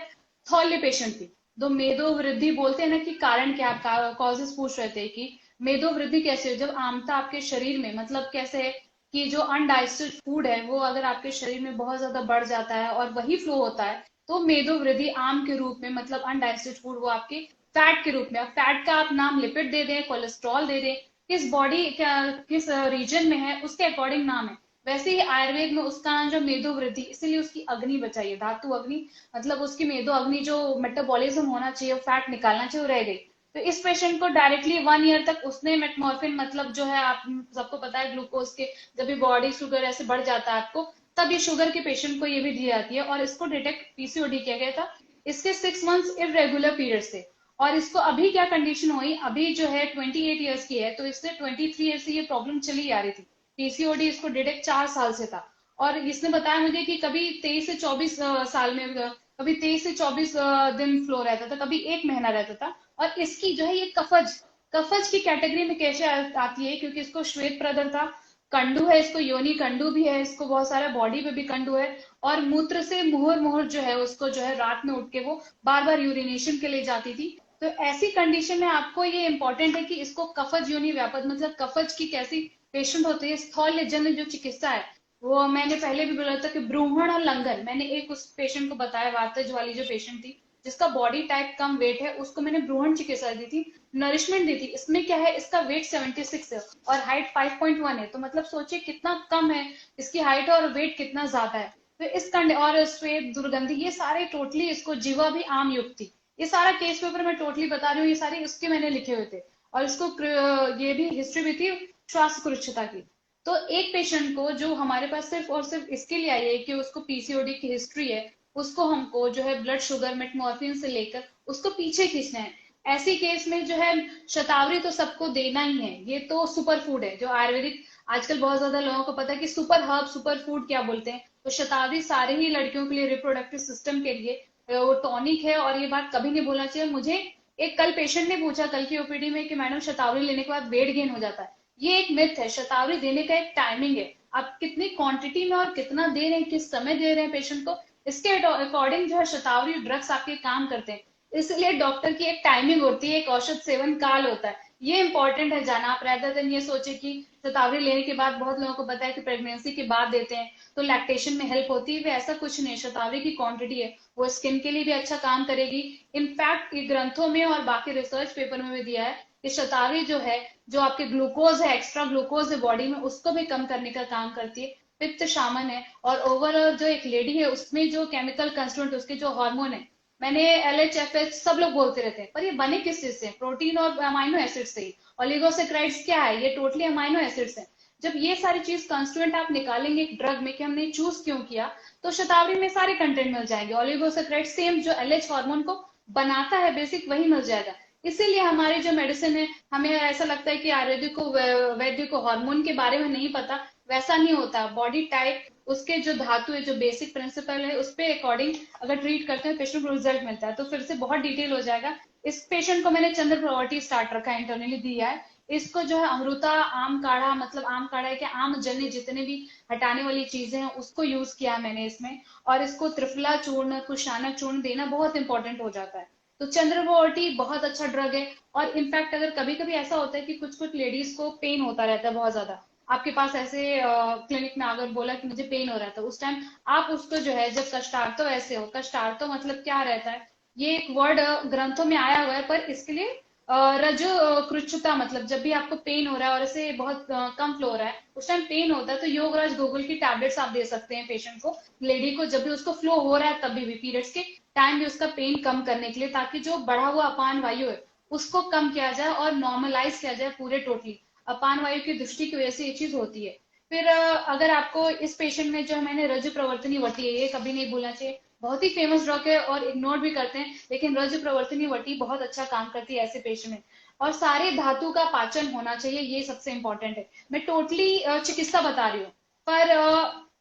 स्थौल्य पेशेंट थी। दो मेदो वृद्धि बोलते हैं ना कि कारण क्या, कॉजेस पूछ रहे थे कि मेदो वृद्धि कैसे हो, जब आमता आपके शरीर में मतलब कैसे है कि जो अनडाइजेस्टेड फूड है वो अगर आपके शरीर में बहुत ज्यादा बढ़ जाता है और वही फ्लो होता है, तो मेदो वृद्धि आम के रूप में मतलब अनडाइजेस्टेड फूड वो आपके फैट के रूप में, अब फैट का आप नाम लिपिड दे दें, कोलेस्ट्रॉल दे दें, किस बॉडी क्या किस रीजन में है उसके अकॉर्डिंग नाम है। वैसे ही आयुर्वेद में उसका नाम जो मेदो वृद्धि, इसीलिए उसकी अग्नि बचाइए, धातु अग्नि, मतलब उसकी मेदो अग्नि जो मेटाबॉलिज्म होना चाहिए, फैट निकालना चाहिए, वो रह गई। तो इस पेशेंट को डायरेक्टली 1 ईयर तक उसने मेटमॉर्फिन मतलब जो है, आप सबको पता है ग्लूकोज के, जब भी बॉडी शुगर ऐसे बढ़ जाता है आपको, तब ये शुगर के पेशेंट को ये भी दी जाती है। और इसको डिटेक्ट पीसीओडी किया गया था, इसके 6 मंथ्स इरेगुलर पीरियड से। और इसको अभी क्या कंडीशन हुई, अभी जो है 28 ईयर्स की है, तो इससे 23 ईयर से ये प्रॉब्लम चली आ रही थी। पीसीओडी इसको डिटेक्ट 4 साल से था। और इसने बताया मुझे कि कभी 23 से 24 साल में, कभी 23 से 24 दिन फ्लो रहता था, कभी 1 महीना रहता था। और इसकी जो है ये कफज, कफज की कैटेगरी में कैसे आती है, क्योंकि इसको श्वेत प्रदर था, कंडू है, इसको योनि कंडू भी है, इसको बहुत सारा बॉडी पे भी कंडू है। और मूत्र से मुहर मुहर जो है उसको जो है रात में उठ के वो बार बार यूरिनेशन के लिए जाती थी। तो ऐसी कंडीशन में आपको ये इंपॉर्टेंट है कि इसको कफज योनि व्यापक मतलब कफज की कैसी पेशेंट होती है, स्थौल्य जन्य जो चिकित्सा है, वो मैंने पहले भी बोला था कि ब्रूहण और लंगन, मैंने एक उस पेशेंट को बताया, वातज वाली जो पेशेंट थी जिसका बॉडी टाइप कम वेट है, उसको मैंने ब्रूहण चिकित्सा दी थी, नरिशमेंट दी थी। इसमें क्या है, इसका वेट 76 है और हाइट 5.1 है, तो मतलब सोचिए कितना कम है इसकी हाइट और वेट कितना ज्यादा है। तो और श्वेत दुर्गंधी, ये सारे टोटली, इसको जीवा भी आम युक्त थी। ये सारा केस पेपर मैं टोटली बता रही हूँ, ये सारी उसके मैंने लिखे हुए थे। और इसको ये भी हिस्ट्री भी थी श्वास कुरुक्षता की। तो एक पेशेंट को जो हमारे पास सिर्फ और सिर्फ इसके लिए आई है कि उसको पीसीओडी की हिस्ट्री है, उसको हमको जो है ब्लड शुगर मेटमॉर्फिन से लेकर उसको पीछे खींचना है। ऐसी केस में जो है शतावरी तो सबको देना ही है, ये तो सुपर फूड है जो आयुर्वेदिक, आजकल बहुत ज्यादा लोगों को पता है कि सुपर हर्ब सुपर फूड क्या बोलते हैं। तो शतावरी सारे ही लड़कियों के लिए, रिप्रोडक्टिव सिस्टम के लिए वो टॉनिक है, और ये बात कभी नहीं भूलना चाहिए। मुझे एक कल पेशेंट ने पूछा कल की ओपीडी में कि मैडम शतावरी लेने के बाद वेट गेन हो जाता है। ये एक मिथ है, शतावरी देने का एक टाइमिंग है, आप कितनी क्वांटिटी में और कितना दे रहे हैं, किस समय दे रहे हैं पेशेंट को, इसके अकॉर्डिंग जो है शतावरी ड्रग्स आपके काम करते हैं। इसलिए डॉक्टर की एक टाइमिंग होती है, एक औषध सेवन काल होता है, ये इंपॉर्टेंट है जाना। आप रेदर देन ये सोचे कि शतावरी लेने के बाद, बहुत लोगों को पता है कि प्रेगनेंसी के बाद देते हैं तो लैक्टेशन में हेल्प होती है, वे ऐसा कुछ नहीं। शतावरी की क्वांटिटी है वो स्किन के लिए भी अच्छा काम करेगी। इनफैक्ट ये ग्रंथों में और बाकी रिसर्च पेपर में भी दिया है कि शतावरी जो है, जो आपके ग्लूकोज है, एक्स्ट्रा ग्लूकोज है बॉडी में, उसको भी कम करने का काम करती है। पित्त शामन है, और ओवरऑल जो एक लेडी है उसमें जो केमिकल कंस्टिट्यूएंट, उसके जो हार्मोन है, मैंने LHFH सब लोग बोलते रहते हैं, पर ये बने किस चीज से, प्रोटीन और अमाइनो एसिड से ही। ओलिगोसेक्राइड्स क्या है, ये टोटली अमाइनो एसिड्स हैं। जब ये सारी चीज कंस्टिट्यूएंट आप निकालेंगे एक ड्रग में कि हमने चूज क्यों किया, तो शतावरी में सारे कंटेंट मिल जाएंगे। ओलिगोसेक्राइड सेम जो LH हार्मोन को बनाता है बेसिक, वही मिल जाएगा। इसीलिए हमारी जो मेडिसिन है, हमें ऐसा लगता है कि आयुर्वेदिक को, वैद्य को हार्मोन के बारे में नहीं पता, वैसा नहीं होता। बॉडी टाइप, उसके जो धातु है, जो बेसिक प्रिंसिपल है, उस पे अकॉर्डिंग अगर ट्रीट करते हैं पेशेंट को रिजल्ट मिलता है। तो फिर से बहुत डिटेल हो जाएगा। इस पेशेंट को मैंने चंद्र प्रॉपर्टी स्टार्ट रखा है, इंटरनली दिया है। इसको जो है अमृता आम काढ़ा, मतलब आम काढ़ा है कि आम जन्य जितने भी हटाने वाली चीजें हैं उसको यूज किया मैंने इसमें। और इसको त्रिफला चूर्ण, कुशानक चूर्ण देना बहुत इंपॉर्टेंट हो जाता है। तो चंद्रवॉटी बहुत अच्छा ड्रग है। और इनफैक्ट अगर कभी कभी ऐसा होता है कि कुछ कुछ लेडीज को पेन होता रहता है बहुत ज्यादा, आपके पास ऐसे क्लिनिक में अगर बोला कि मुझे पेन हो रहा था, उस टाइम आप उसको जो है, जब कष्टार्तो ऐसे हो, कष्टार्तो मतलब क्या रहता है, ये एक वर्ड ग्रंथों में आया हुआ है, पर इसके लिए रज कृच्छता, मतलब जब भी आपको पेन हो रहा है और ऐसे बहुत कम फ्लो हो रहा है, उस टाइम पेन होता है, तो योगराज गूगल की टैबलेट्स आप दे सकते हैं पेशेंट को, लेडी को, जब भी उसको फ्लो हो रहा है तभी भी, पीरियड्स के टाइम भी उसका पेन कम करने के लिए, ताकि जो बढ़ा हुआ अपान वायु है उसको कम किया जाए और नॉर्मलाइज किया जाए पूरे टोटली। अपान वायु की दृष्टि की वजह से ये चीज होती है। फिर अगर आपको इस पेशेंट में जो मैंने रज प्रवर्तनी वटी है, ये कभी नहीं भूलना चाहिए, बहुत ही फेमस ड्रग है और इग्नोर भी करते हैं, लेकिन रज प्रवर्तनी वटी बहुत अच्छा काम करती है ऐसे पेशेंट में। और सारे धातु का पाचन होना चाहिए, ये सबसे इंपॉर्टेंट है। मैं टोटली चिकित्सा बता रही हूँ, पर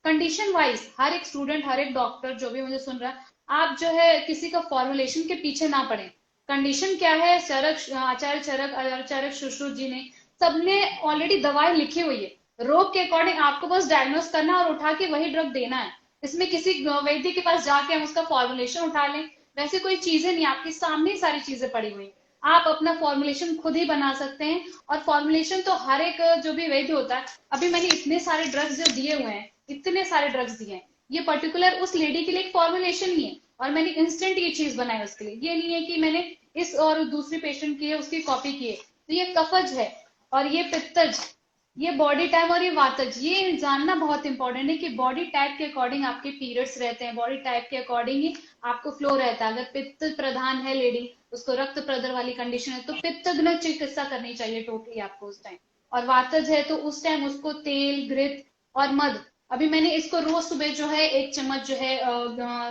कंडीशन वाइज हर एक स्टूडेंट, हर एक डॉक्टर जो भी मुझे सुन रहा है, आप जो है किसी का फॉर्मुलेशन के पीछे ना पड़े। कंडीशन क्या है, चरक, आचार्य चरक, आचार्य सुश्रुत जी ने, सबने ऑलरेडी दवाई लिखी हुई है। रोग के अकॉर्डिंग आपको बस डायग्नोस करना और उठा के वही ड्रग देना है। इसमें किसी वैद्य के पास जाके हम उसका फॉर्मुलेशन उठा लें, वैसे कोई चीजें नहीं, आपके सामने ही सारी चीजें पड़ी हुई हैं। आप अपना फॉर्मुलेशन खुद ही बना सकते हैं। और फॉर्मुलेशन तो हर एक जो भी वैद्य होता है, अभी मैंने इतने सारे ड्रग्स जो दिए हुए हैं, इतने सारे ड्रग्स दिए हैं, ये पर्टिकुलर उस लेडी के लिए एक फॉर्मुलेशन ही है, और मैंने इंस्टेंट ये चीज बनाई उसके लिए। ये नहीं है कि मैंने इस और दूसरी पेशेंट की है उसकी कॉपी की है। तो ये कफज है, और ये पित्तज, ये बॉडी टाइप, और ये वातज। ये जानना बहुत इंपॉर्टेंट है कि बॉडी टाइप के अकॉर्डिंग आपके पीरियड्स रहते हैं, बॉडी टाइप के अकॉर्डिंग ही आपको फ्लो रहता है। अगर पित्त प्रधान है लेडी, उसको रक्त प्रदर वाली कंडीशन है, तो पित्तग्न चिकित्सा करनी चाहिए टोटली आपको उस टाइम। और वातज है तो उस टाइम उसको तेल, घृत और मध, अभी मैंने इसको रोज सुबह जो है 1 चम्मच जो है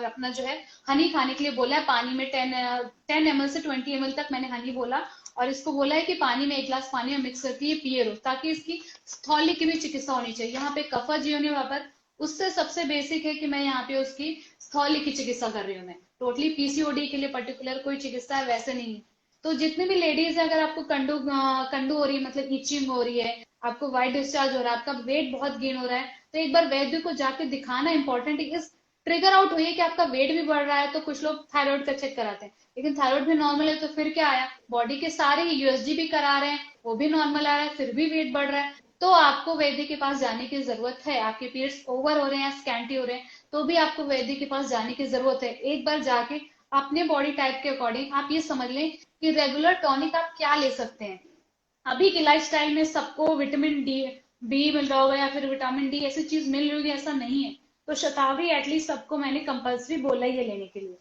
अपना जो है हनी खाने के लिए बोला है। पानी में 10 ml से 20 ml तक मैंने हनी बोला, और इसको बोला है कि पानी में 1 गिलास पानी में मिक्स करके ये पिए रोज, ताकि इसकी स्थौली की भी चिकित्सा होनी चाहिए। यहाँ पे कफज ही होने वहां पर, उससे सबसे बेसिक है कि मैं यहाँ पे उसकी स्थौली की चिकित्सा कर रही हूँ। मैं टोटली पीसीओडी के लिए पर्टिकुलर कोई चिकित्सा है वैसे नहीं है। तो जितने भी लेडीज है, अगर आपको कंडू हो रही है, मतलब इचिंग हो रही है, आपको वाइट डिस्चार्ज हो रहा है, आपका वेट बहुत गेन हो रहा है, तो एक बार वैद्य को जाके दिखाना इंपॉर्टेंट है। इस ट्रिगर आउट हुई है कि आपका वेट भी बढ़ रहा है, तो कुछ लोग थायराइड का चेक कराते हैं, लेकिन थायराइड भी नॉर्मल है, तो फिर क्या आया, बॉडी के सारे यूएसजी भी करा रहे हैं, वो भी नॉर्मल आ रहा है, फिर भी वेट बढ़ रहा है। तो आपको वैद्य के पास जाने की जरूरत है। आपके पीरियड्स ओवर हो रहे हैं या स्कैंटी हो रहे हैं, तो भी आपको वैद्य के पास जाने की जरूरत है। एक बार जाके अपने बॉडी टाइप के अकॉर्डिंग आप ये समझ लें कि रेगुलर टॉनिक आप क्या ले सकते हैं। अभी के लाइफस्टाइल में सबको विटामिन डी, बी मिल रहा होगा, या फिर विटामिन डी ऐसी चीज मिल रही होगी, ऐसा नहीं है। तो शतावरी एटलीस्ट सबको मैंने कंपल्सरी बोला ही है लेने के लिए।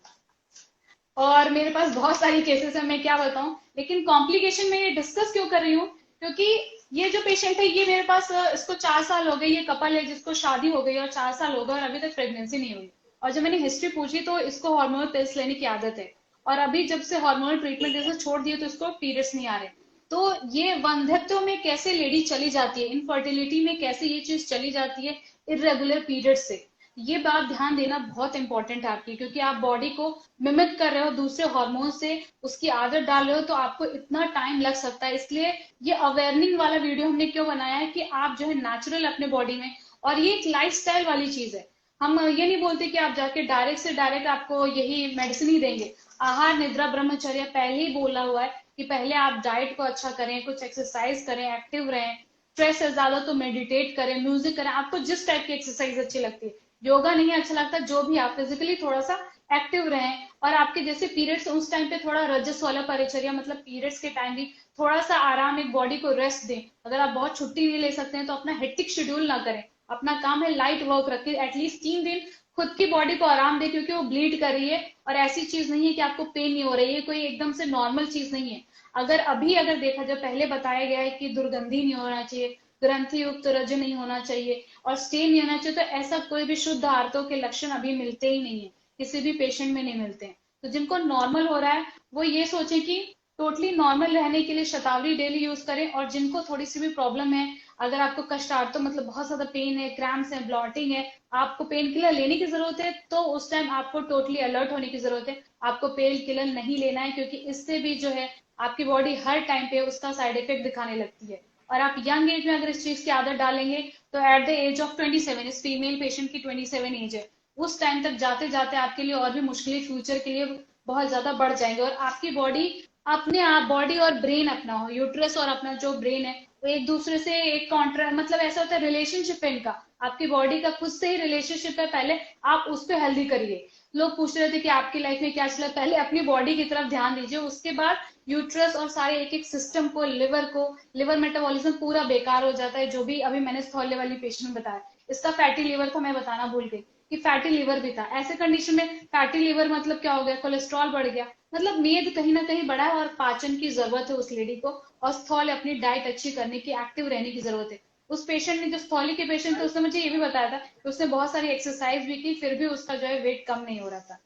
और मेरे पास बहुत सारी केसेस है, मैं क्या बताऊं, लेकिन कॉम्प्लिकेशन में ये डिस्कस क्यों कर रही हूँ, क्योंकि ये जो पेशेंट है, ये मेरे पास इसको 4 साल हो गए, ये कपल है जिसको शादी हो गई और 4 साल हो गए और अभी तक प्रेगनेंसी नहीं हुई। और जब मैंने हिस्ट्री पूछी तो इसको हार्मोनल पिल्स लेने की आदत है, और अभी जब से हार्मोनल ट्रीटमेंट जैसे छोड़ दिए तो इसको पीरियड्स नहीं आ रहे। तो ये वंध्यत्व में कैसे लेडी चली जाती है, इनफर्टिलिटी में कैसे ये चीज चली जाती है इरेगुलर पीरियड से, ये बात ध्यान देना बहुत इंपॉर्टेंट है आपकी, क्योंकि आप बॉडी को मिमिक कर रहे हो दूसरे हार्मोन से, उसकी आदत डाल रहे हो, तो आपको इतना टाइम लग सकता है। इसलिए ये अवेयरनिंग वाला वीडियो हमने क्यों बनाया है कि आप जो है नेचुरल अपने बॉडी में, और ये एक लाइफस्टाइल वाली चीज है। हम ये नहीं बोलते कि आप जाके डायरेक्ट से डायरेक्ट आपको यही मेडिसिन ही देंगे। आहार निद्रा ब्रह्मचर्य पहले ही बोला हुआ है कि पहले आप डाइट को अच्छा करें, कुछ एक्सरसाइज करें, एक्टिव रहें, स्ट्रेस है ज्यादा तो मेडिटेट करें, म्यूजिक करें, आपको जिस टाइप की एक्सरसाइज अच्छी लगती है, योगा नहीं अच्छा लगता, जो भी, आप फिजिकली थोड़ा सा एक्टिव रहें। और आपके जैसे पीरियड्स उस टाइम पे थोड़ा रजस वाला परिचर्या, मतलब पीरियड्स के टाइम भी थोड़ा सा आराम, एक बॉडी को रेस्ट दें। अगर आप बहुत छुट्टी नहीं ले सकते हैं तो अपना हेक्टिक शेड्यूल ना करें, अपना काम है लाइट वर्क रखें, एटलीस्ट 3 दिन खुद की बॉडी को आराम दे, क्योंकि वो ब्लीड कर रही है। और ऐसी चीज नहीं है कि आपको पेन नहीं हो रही है, कोई एकदम से नॉर्मल चीज नहीं है। अगर देखा जाए, पहले बताया गया है कि दुर्गंधी नहीं होना चाहिए, ग्रंथि युक्त रज नहीं होना चाहिए, और स्टे नहीं होना चाहिए, तो ऐसा कोई भी शुद्ध आर्तों के लक्षण अभी मिलते ही नहीं है, किसी भी पेशेंट में नहीं मिलते हैं। तो जिनको नॉर्मल हो रहा है वो ये सोचे कि टोटली नॉर्मल रहने के लिए शतावरी डेली यूज करें। और जिनको थोड़ी सी भी प्रॉब्लम है, अगर आपको कष्ट आर्तो मतलब बहुत ज्यादा पेन है, क्रैम्स है, ब्लॉटिंग है, आपको पेन किलर लेने की जरूरत है, तो उस टाइम आपको टोटली अलर्ट होने की जरूरत है। आपको पेन किलर नहीं लेना है, क्योंकि इससे भी जो है आपकी बॉडी हर टाइम पे उसका साइड इफेक्ट दिखाने लगती है। और आप यंग एज में अगर इस चीज की आदत डालेंगे, तो एट द एज ऑफ 27, इस फीमेल पेशेंट की 27 एज है, उस टाइम तक जाते जाते आपके लिए और भी मुश्किलें फ्यूचर के लिए बहुत ज्यादा बढ़ जाएंगे। और आपकी बॉडी, अपने आप बॉडी और ब्रेन अपना हो, यूट्रस और अपना जो ब्रेन है, वो एक दूसरे से एक कॉन्ट्रा, मतलब ऐसा होता है रिलेशनशिप है इनका, आपकी बॉडी का खुद से ही रिलेशनशिप है। पहले आप उस पर हेल्दी करिए। लोग पूछ रहे थे कि आपकी लाइफ में क्या चला, पहले अपनी बॉडी की तरफ ध्यान दीजिए, उसके बाद यूट्रस और सारे एक एक सिस्टम को, लिवर मेटाबॉलिज्म पूरा बेकार हो जाता है। जो भी अभी मैंने स्थौल्य वाली पेशेंट में बताया, इसका फैटी लिवर था, मैं बताना भूल गई कि फैटी लिवर भी था। ऐसे कंडीशन में फैटी लिवर मतलब क्या हो गया, कोलेस्ट्रॉल बढ़ गया, मतलब मेद कहीं ना कहीं बढ़ा है, और पाचन की जरूरत है उस लेडी को, और स्थौल अपनी डाइट अच्छी करने की, एक्टिव रहने की जरूरत है। उस पेशेंट ने, जो स्थौली के पेशेंट थे, उसने मुझे ये भी बताया था कि उसने बहुत सारी एक्सरसाइज भी की, फिर भी उसका जो है वेट कम नहीं हो रहा था।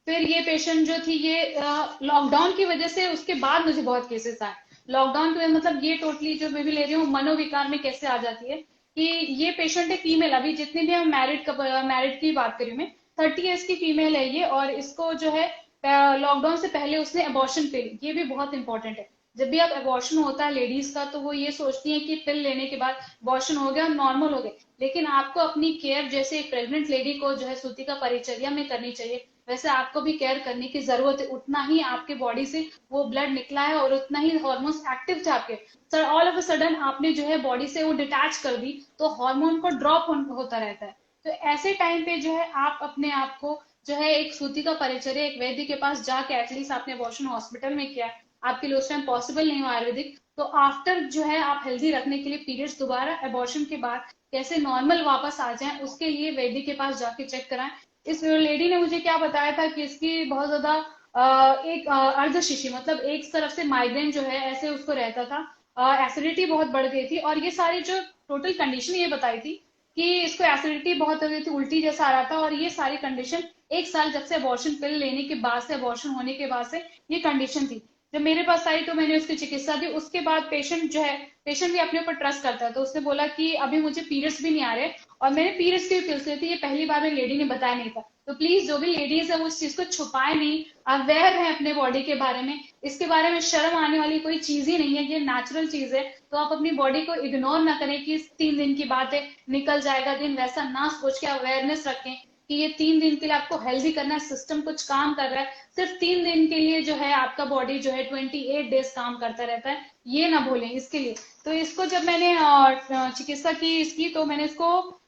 फिर ये पेशेंट जो थी, ये लॉकडाउन की वजह से, उसके बाद मुझे बहुत केसेस आए लॉकडाउन की वजह, मतलब ये टोटली जो मैं भी ले रही हूँ मनोविकार में कैसे आ जाती है कि ये पेशेंट है फीमेल, अभी जितनी भी हम मैरिड की बात करी मैं, 30 ईयर्स की फीमेल है ये, और इसको जो है लॉकडाउन से पहले उसने अबॉर्शन पिल, ये भी बहुत इंपॉर्टेंट है। जब भी आप अबॉर्शन होता है लेडीज का, तो वो ये सोचती है कि पिल लेने के बाद अबॉर्शन हो गया, नॉर्मल हो गए, लेकिन आपको अपनी केयर जैसे एक प्रेग्नेंट लेडी को जो है सूती का परिचर्या में करनी चाहिए, वैसे आपको भी केयर करने की जरूरत है। उतना ही आपके बॉडी से वो ब्लड निकला है और उतना ही हॉर्मोन्स एक्टिव थे आपके, sir all of a sudden आपने जो है बॉडी से वो डिटैच कर दी, तो हार्मोन को ड्रॉप होता रहता है। तो ऐसे टाइम पे जो है आप अपने आप को जो है एक सूती का परिचर्या, एक वैद्य के पास जाके, एटलीस्ट आपने अबॉर्शन हॉस्पिटल में किया, आपके लिए उस टाइम पॉसिबल नहीं हुआ आयुर्वेदिक, तो आफ्टर जो है आप हेल्दी रखने के लिए पीरियड्स दोबारा अबॉर्शन के बाद कैसे नॉर्मल वापस आ जाएं, उसके लिए वैद्य के पास जाके चेक कराएं। इस लेडी ने मुझे क्या बताया था कि इसकी बहुत ज्यादा एक अर्धशिशि, मतलब एक तरफ से माइग्रेन जो है ऐसे उसको रहता था, एसिडिटी बहुत बढ़ गई थी, और ये सारी जो टोटल कंडीशन ये बताई थी कि इसको एसिडिटी बहुत हो गई थी, उल्टी जैसा आ रहा था, और ये सारी कंडीशन 1 साल जब से अबॉर्शन पिल लेने के बाद से, अबॉर्शन होने के बाद से ये कंडीशन थी। जब मेरे पास आई तो मैंने उसकी चिकित्सा दी, उसके बाद पेशेंट जो है, पेशेंट भी अपने ऊपर ट्रस्ट करता है, तो उसने बोला कि अभी मुझे पीरियड्स भी नहीं आ रहे, और मैंने पीरियड्स की पिल्स ली थी, ये पहली बार मेरी लेडी ने बताया नहीं था। तो प्लीज जो भी लेडीज है वो इस चीज को छुपाए नहीं, अवेयर है अपने बॉडी के बारे में, इसके बारे में शर्म आने वाली कोई चीज ही नहीं है, ये नेचुरल चीज है। तो आप अपनी बॉडी को इग्नोर ना करें कि 3 दिन की बात है, निकल जाएगा दिन, वैसा ना सोच के अवेयरनेस रखें कि ये 3 दिन के लिए आपको हेल्दी करना है, सिस्टम कुछ काम कर रहा है, सिर्फ 3 दिन के लिए जो है आपका बॉडी जो है 28 डेज काम करता रहता है, ये ना भूलें इसके लिए। तो इसको जब मैंने चिकित्सा की इसकी, तो मैंने इसको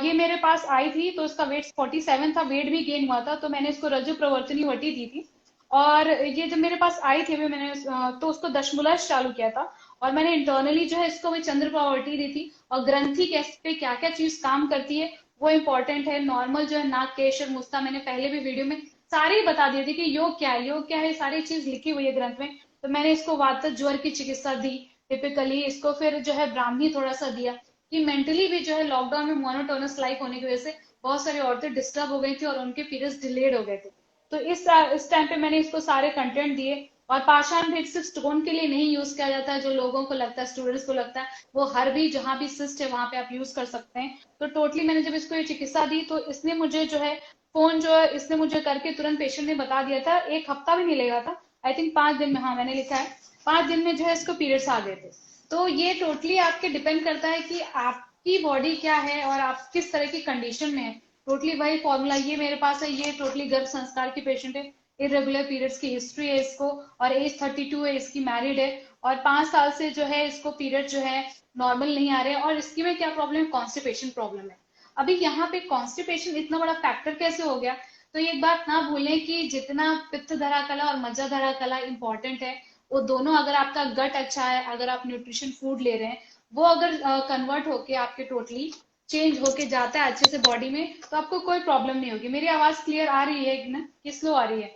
ये मेरे पास आई थी, तो इसका वेट 47 था, वेट भी गेन हुआ था, तो मैंने इसको रजु प्रवर्तनी वटी दी थी। और ये जब मेरे पास आई थी, अभी मैंने तो उसको दशमूलश चालू किया था, और मैंने इंटरनली जो है इसको मैं चंद्र प्रवर्टी दी थी, और ग्रंथि कैसे पे क्या क्या चीज काम करती है वो इंपॉर्टेंट है। नॉर्मल जो है नाक केश और मुस्ता, मैंने पहले भी वीडियो में सारी बता दी थी कि योग क्या है, योग क्या है, सारी चीज लिखी हुई है ग्रंथ में। तो मैंने इसको वात ज्वर की चिकित्सा दी टिपिकली, इसको फिर जो है ब्राह्मी थोड़ा सा दिया, कि मेंटली भी जो है लॉकडाउन में मोनोटोनस लाइफ होने की वजह से बहुत सारी औरतें डिस्टर्ब हो गई थी और उनके पीरियड्स डिलेड हो गए थे। तो इस टाइम पे मैंने इसको सारे कंटेंट दिए। और पाषाण भेद सिर्फ स्टोन के लिए नहीं यूज किया जाता है, जो लोगों को लगता है, स्टूडेंट्स को लगता है, वो हर भी जहां भी सिस्ट है वहां पे आप यूज कर सकते हैं। तो टोटली मैंने जब इसको ये चिकित्सा दी, तो इसने मुझे जो है फोन जो है इसने मुझे करके तुरंत पेशेंट ने बता दिया था, 1 हफ्ता भी नहीं लगा था, आई थिंक 5 दिन में, हाँ मैंने लिखा है 5 दिन में जो है इसको पीरियड्स आ गए थे। तो ये टोटली आपके डिपेंड करता है कि आपकी बॉडी क्या है और आप किस तरह की कंडीशन में है। टोटली वही फॉर्मूला ये मेरे पास है, ये टोटली गर्भ संस्कार की पेशेंट है, इरेगुलर पीरियड्स की हिस्ट्री है इसको, और एज 32 है, इसकी मैरिड है, और 5 साल से जो है इसको पीरियड जो है नॉर्मल नहीं आ रहे हैं। और इसकी में क्या प्रॉब्लम है, कॉन्स्टिपेशन प्रॉब्लम है। अभी यहाँ पे कॉन्स्टिपेशन इतना बड़ा फैक्टर कैसे हो गया, तो एक बात ना भूलें कि जितना पित्त धरा कला और मज्जा धरा कला इंपॉर्टेंट है, वो दोनों, अगर आपका गट अच्छा है, अगर आप न्यूट्रिशन फूड ले रहे हैं, वो अगर कन्वर्ट होके आपके टोटली चेंज होके जाता है अच्छे से बॉडी में, तो आपको कोई प्रॉब्लम नहीं होगी। मेरी आवाज क्लियर आ रही है ना, कि स्लो आ रही है?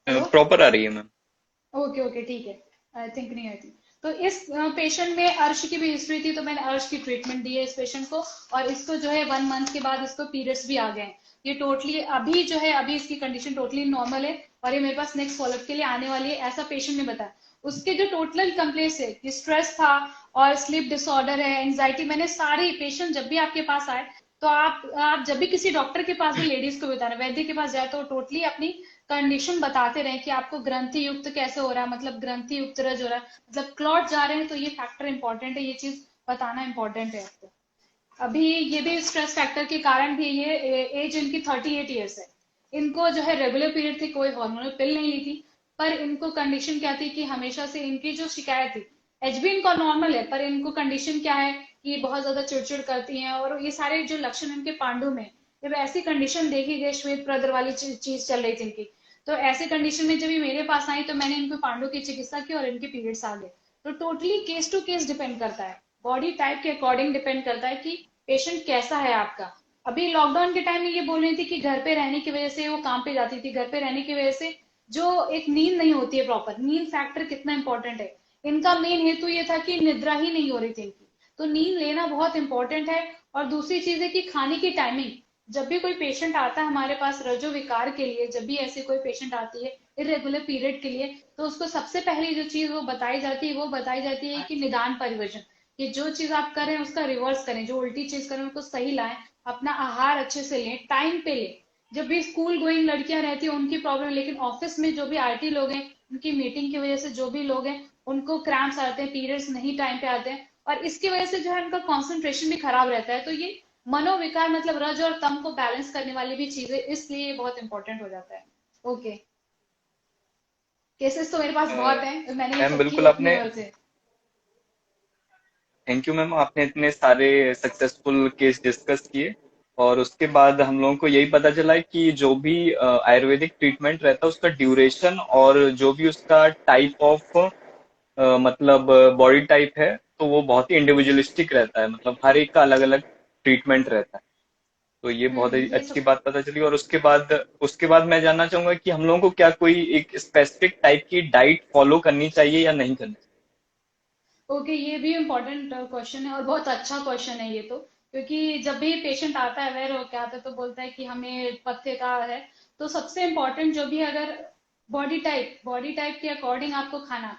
हेलो? प्रॉपर आ रही है मैम। ओके ओके ठीक है, आई थिंक नहीं आई थी। तो इस पेशेंट में अर्श की भी हिस्ट्री थी, तो मैंने अर्श की ट्रीटमेंट दी है इस पेशेंट को, और इसको जो है 1 मंथ के बाद इसको पीरियड्स भी आ गए हैं। ये टोटली अभी जो है, अभी इसकी कंडीशन टोटली नॉर्मल है, और ये मेरे पास नेक्स्ट फॉलोअप के लिए आने वाली है, ऐसा पेशेंट ने बताया। उसके जो टोटल कंप्लेंट्स है कि स्ट्रेस था, और स्लीप डिसऑर्डर है, एंजाइटी, मैंने सारी पेशेंट जब भी आपके पास आए, तो आप जब भी किसी डॉक्टर के पास भी लेडीज को भी बताना, वैद्य के पास जाए, तो टोटली अपनी कंडीशन बताते रहे कि आपको ग्रंथि युक्त कैसे हो रहा है, मतलब ग्रंथि युक्त रज हो रहा है, मतलब क्लॉट जा रहे हैं, तो ये फैक्टर इंपॉर्टेंट है, ये चीज बताना इंपॉर्टेंट है आपको। अभी ये भी स्ट्रेस फैक्टर के कारण भी, ये एज इनकी 38 ईयर्स है, इनको जो है रेगुलर पीरियड थी, कोई हार्मोनल पिल नहीं ली थी, पर इनको कंडीशन क्या थी कि हमेशा से इनकी जो शिकायत थी, एचबी इनका नॉर्मल है, पर इनको कंडीशन क्या है कि बहुत ज्यादा चिड़चिड़ करती हैं, और ये सारे जो लक्षण इनके पांडु में, जब ऐसी कंडीशन देखी गई, श्वेत प्रद्र वाली चीज चल रही थी इनकी, तो ऐसे कंडीशन में जब ये मेरे पास आई, तो मैंने इनको पांडु की चिकित्सा की और इनके पीरियड्स आ गए। तो totally case to case depend करता है, बॉडी टाइप के अकॉर्डिंग डिपेंड करता है कि पेशेंट कैसा है आपका। अभी लॉकडाउन के टाइम में ये बोल रही थी कि घर पे रहने की वजह से वो काम पे जाती थी, घर पे रहने की वजह से जो एक नींद नहीं होती है प्रॉपर, नींद फैक्टर कितना इंपॉर्टेंट है। इनका मेन हेतु ये था कि निद्रा ही नहीं हो रही थी इनकी। तो नींद लेना बहुत इंपॉर्टेंट है। और दूसरी चीज है कि खाने की टाइमिंग। जब भी कोई पेशेंट आता है हमारे पास रजो विकार के लिए, जब भी ऐसी कोई पेशेंट आती है इरेगुलर पीरियड के लिए, तो उसको सबसे पहली जो चीज वो बताई जाती है कि निदान परिवर्जन। कि जो चीज आप कर रहे हैं उसका रिवर्स करें, जो उल्टी चीज कर रहे हैं उसको सही लाएं। अपना आहार अच्छे से लें, टाइम पे लें। जब भी स्कूल गोइंग लड़कियां रहती हैं उनकी प्रॉब्लम, लेकिन ऑफिस में जो भी आरटी लोग हैं, उनकी मीटिंग की वजह से जो भी लोग हैं, उनको क्रैम्प्स आते हैं, पीरियड्स नहीं टाइम पे आते हैं, और इसकी वजह से जो है उनका कंसंट्रेशन भी खराब रहता है। तो ये मनोविकार मतलब रज और तम को बैलेंस करने वाली भी चीजें, इसलिए ये बहुत इंपॉर्टेंट हो जाता है। ओके। केसेस तो मेरे पास बहुत हैं, मैंने ये मैम सब बिल्कुल किए अपनी आपने, ओर से। थैंक यू मैम, आपने इतने सारे सक्सेसफुल केस डिस्कस किए। और उसके बाद हम लोगों को यही पता चला है कि जो भी आयुर्वेदिक ट्रीटमेंट रहता है उसका ड्यूरेशन और जो भी उसका टाइप ऑफ मतलब बॉडी टाइप है, तो वो बहुत ही इंडिविजुअलिस्टिक रहता है, मतलब हर एक का अलग अलग ट्रीटमेंट रहता है। तो ये बहुत ही ये अच्छी तो बात पता चली। और उसके बाद मैं जानना चाहूंगा कि हम लोगों को क्या कोई एक स्पेसिफिक टाइप की डाइट फॉलो करनी चाहिए या नहीं करनी ओके, ये भी इम्पोर्टेंट क्वेश्चन है और बहुत अच्छा क्वेश्चन है ये तो। क्योंकि जब भी पेशेंट आता है अवेयर होकर आता है तो बोलता है कि हमें पथ्य का है। तो सबसे इम्पोर्टेंट जो भी है, अगर बॉडी टाइप के अकॉर्डिंग आपको खाना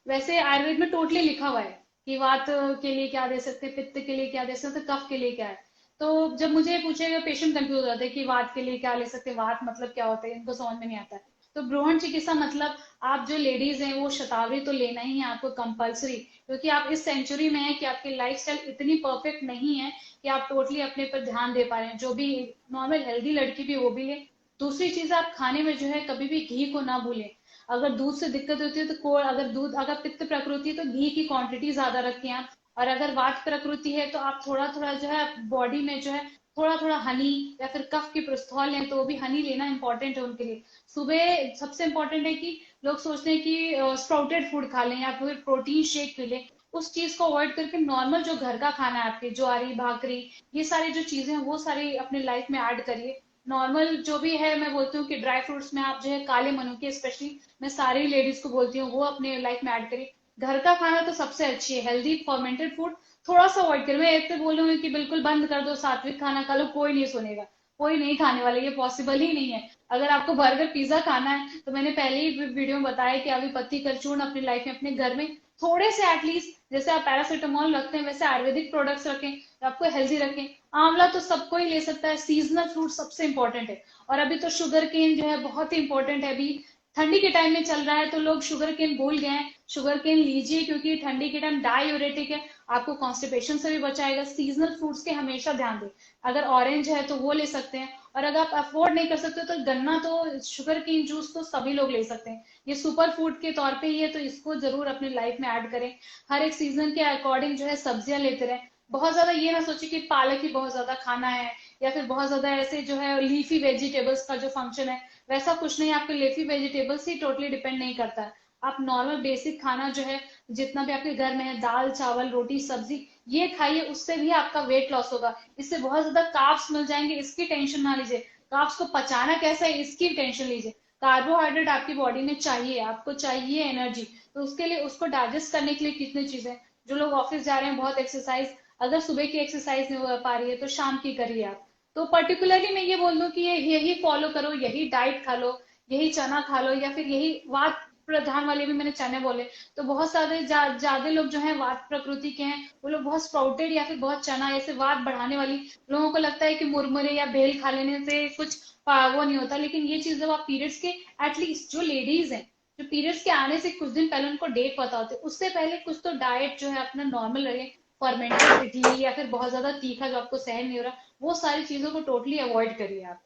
वैसे आयुर्वेद में टोटली लिखा हुआ है कि वात के लिए क्या दे सकते हैं, पित्त के लिए क्या दे सकते हैं, कफ के लिए क्या है। तो जब मुझे पूछेगा पेशेंट कंफ्यूज हो जाता है कि वात के लिए क्या ले सकते हैं, वात मतलब क्या होता है, इनको समझ में नहीं आता है। तो भ्रूण चिकित्सा मतलब आप जो लेडीज हैं वो शतावरी तो लेना ही है आपको कंपलसरी। क्योंकि आप इस सेंचुरी में हैं कि आपकी लाइफस्टाइल इतनी परफेक्ट नहीं है कि आप टोटली अपने पर ध्यान दे पा रहे हैं। जो भी नॉर्मल हेल्दी लड़की भी वो भी ले। दूसरी चीज, आप खाने में जो है कभी भी घी को ना भूलें। अगर दूध से दिक्कत होती है तो अगर पित्त प्रकृति है तो घी की क्वांटिटी ज्यादा रखें आप। और अगर वात प्रकृति है तो आप थोड़ा थोड़ा जो है बॉडी में जो है थोड़ा थोड़ा हनी या फिर कफ की प्रस्थौल लें, तो वो भी हनी लेना इंपॉर्टेंट है उनके लिए। सुबह सबसे इंपॉर्टेंट है कि लोग सोचते हैं कि स्प्राउटेड फूड खा लें या फिर प्रोटीन शेक पी लें। उस चीज को अवॉइड करके नॉर्मल जो घर का खाना है आपके, ज्वारी भाकरी, ये सारी जो चीजें हैं वो सारी अपने लाइफ में ऐड करिए। नॉर्मल जो भी है, मैं बोलती हूँ कि ड्राई फ्रूट्स में आप जो है काले मनुके स्पेशली, मैं सारी लेडीज को बोलती हूँ वो अपने लाइफ में ऐड करिए। घर का खाना तो सबसे अच्छी है, हेल्दी फॉर्मेंटेड फूड थोड़ा सा अवॉइड करें। मैं एक तो बोल रही हूँ कि बिल्कुल बंद कर दो, सात्विक खाना खा लो, कोई नहीं सुनेगा। कोई नहीं खाने वाला, ये पॉसिबल ही नहीं है। अगर आपको बर्गर पिज्जा खाना है तो मैंने पहले ही वीडियो में बताया कि अभी पत्ती कर चूर्ण अपनी लाइफ में अपने घर में थोड़े से एटलीस्ट, जैसे आप पैरासीटामोल रखते हैं वैसे आयुर्वेदिक प्रोडक्ट्स रखें तो आपको हेल्दी रखें। आंवला तो सबको ही ले सकता है, सीजनल फ्रूट सबसे इंपॉर्टेंट है। और अभी तो शुगर केन जो है बहुत ही इंपॉर्टेंट है। अभी ठंडी के टाइम में चल रहा है तो लोग शुगर केन भूल गए हैं। शुगर केन लीजिए क्योंकि ठंडी के टाइम डायूरेटिक है, आपको कॉन्स्टिपेशन से भी बचाएगा। सीजनल फ्रूट्स के हमेशा ध्यान दें। अगर ऑरेंज है तो वो ले सकते हैं। और अगर आप अफोर्ड नहीं कर सकते तो गन्ना, तो शुगर केन जूस तो सभी लोग ले सकते हैं। ये सुपर फूड के तौर पे ही है, तो इसको जरूर अपनी लाइफ में ऐड करें। हर एक सीजन के अकॉर्डिंग जो है सब्जियां लेते रहें। बहुत ज्यादा ये ना सोचे कि पालक ही बहुत ज्यादा खाना है, या फिर बहुत ज्यादा ऐसे जो है लीफी वेजिटेबल्स का जो फंक्शन है वैसा कुछ नहीं। आपके लीफी वेजिटेबल्स ही टोटली डिपेंड नहीं करता है। आप नॉर्मल बेसिक खाना जो है जितना भी आपके घर में है, दाल चावल रोटी सब्जी, ये खाइए, उससे भी आपका वेट लॉस होगा। इससे बहुत ज्यादा कार्ब्स मिल जाएंगे, इसकी टेंशन ना लीजिए। कार्ब्स को पचाना कैसा है इसकी टेंशन लीजिए। कार्बोहाइड्रेट आपकी बॉडी में चाहिए, आपको चाहिए एनर्जी। तो उसके लिए उसको डाइजेस्ट करने के लिए कितनी चीजें। जो लोग ऑफिस जा रहे हैं बहुत एक्सरसाइज, अगर सुबह की एक्सरसाइज नहीं हो पा रही है तो शाम की करिए आप। तो पर्टिकुलरली मैं ये बोल दूं कि यही फॉलो करो, यही डाइट खा लो, यही चना खा लो, या फिर यही वात प्रधान वाले भी मैंने चने बोले। तो बहुत सारे ज्यादा लोग जो हैं वात प्रकृति के हैं, वो लोग बहुत स्प्राउटेड या फिर बहुत चना ऐसे वात बढ़ाने वाली, लोगों को लगता है कि मुरमुरे या बेल खा लेने से कुछ वो नहीं होता। लेकिन ये चीज जब आप पीरियड्स के, एटलीस्ट जो लेडीज हैं, जो पीरियड्स के आने से कुछ दिन पहले उनको डेट पता होती है, उससे पहले कुछ तो डाइट जो है अपना नॉर्मल रहे। फर्मेंटेड इडली या फिर बहुत ज्यादा तीखा जो आपको सहन नहीं हो रहा, वो सारी चीजों को टोटली अवॉइड करिए आप।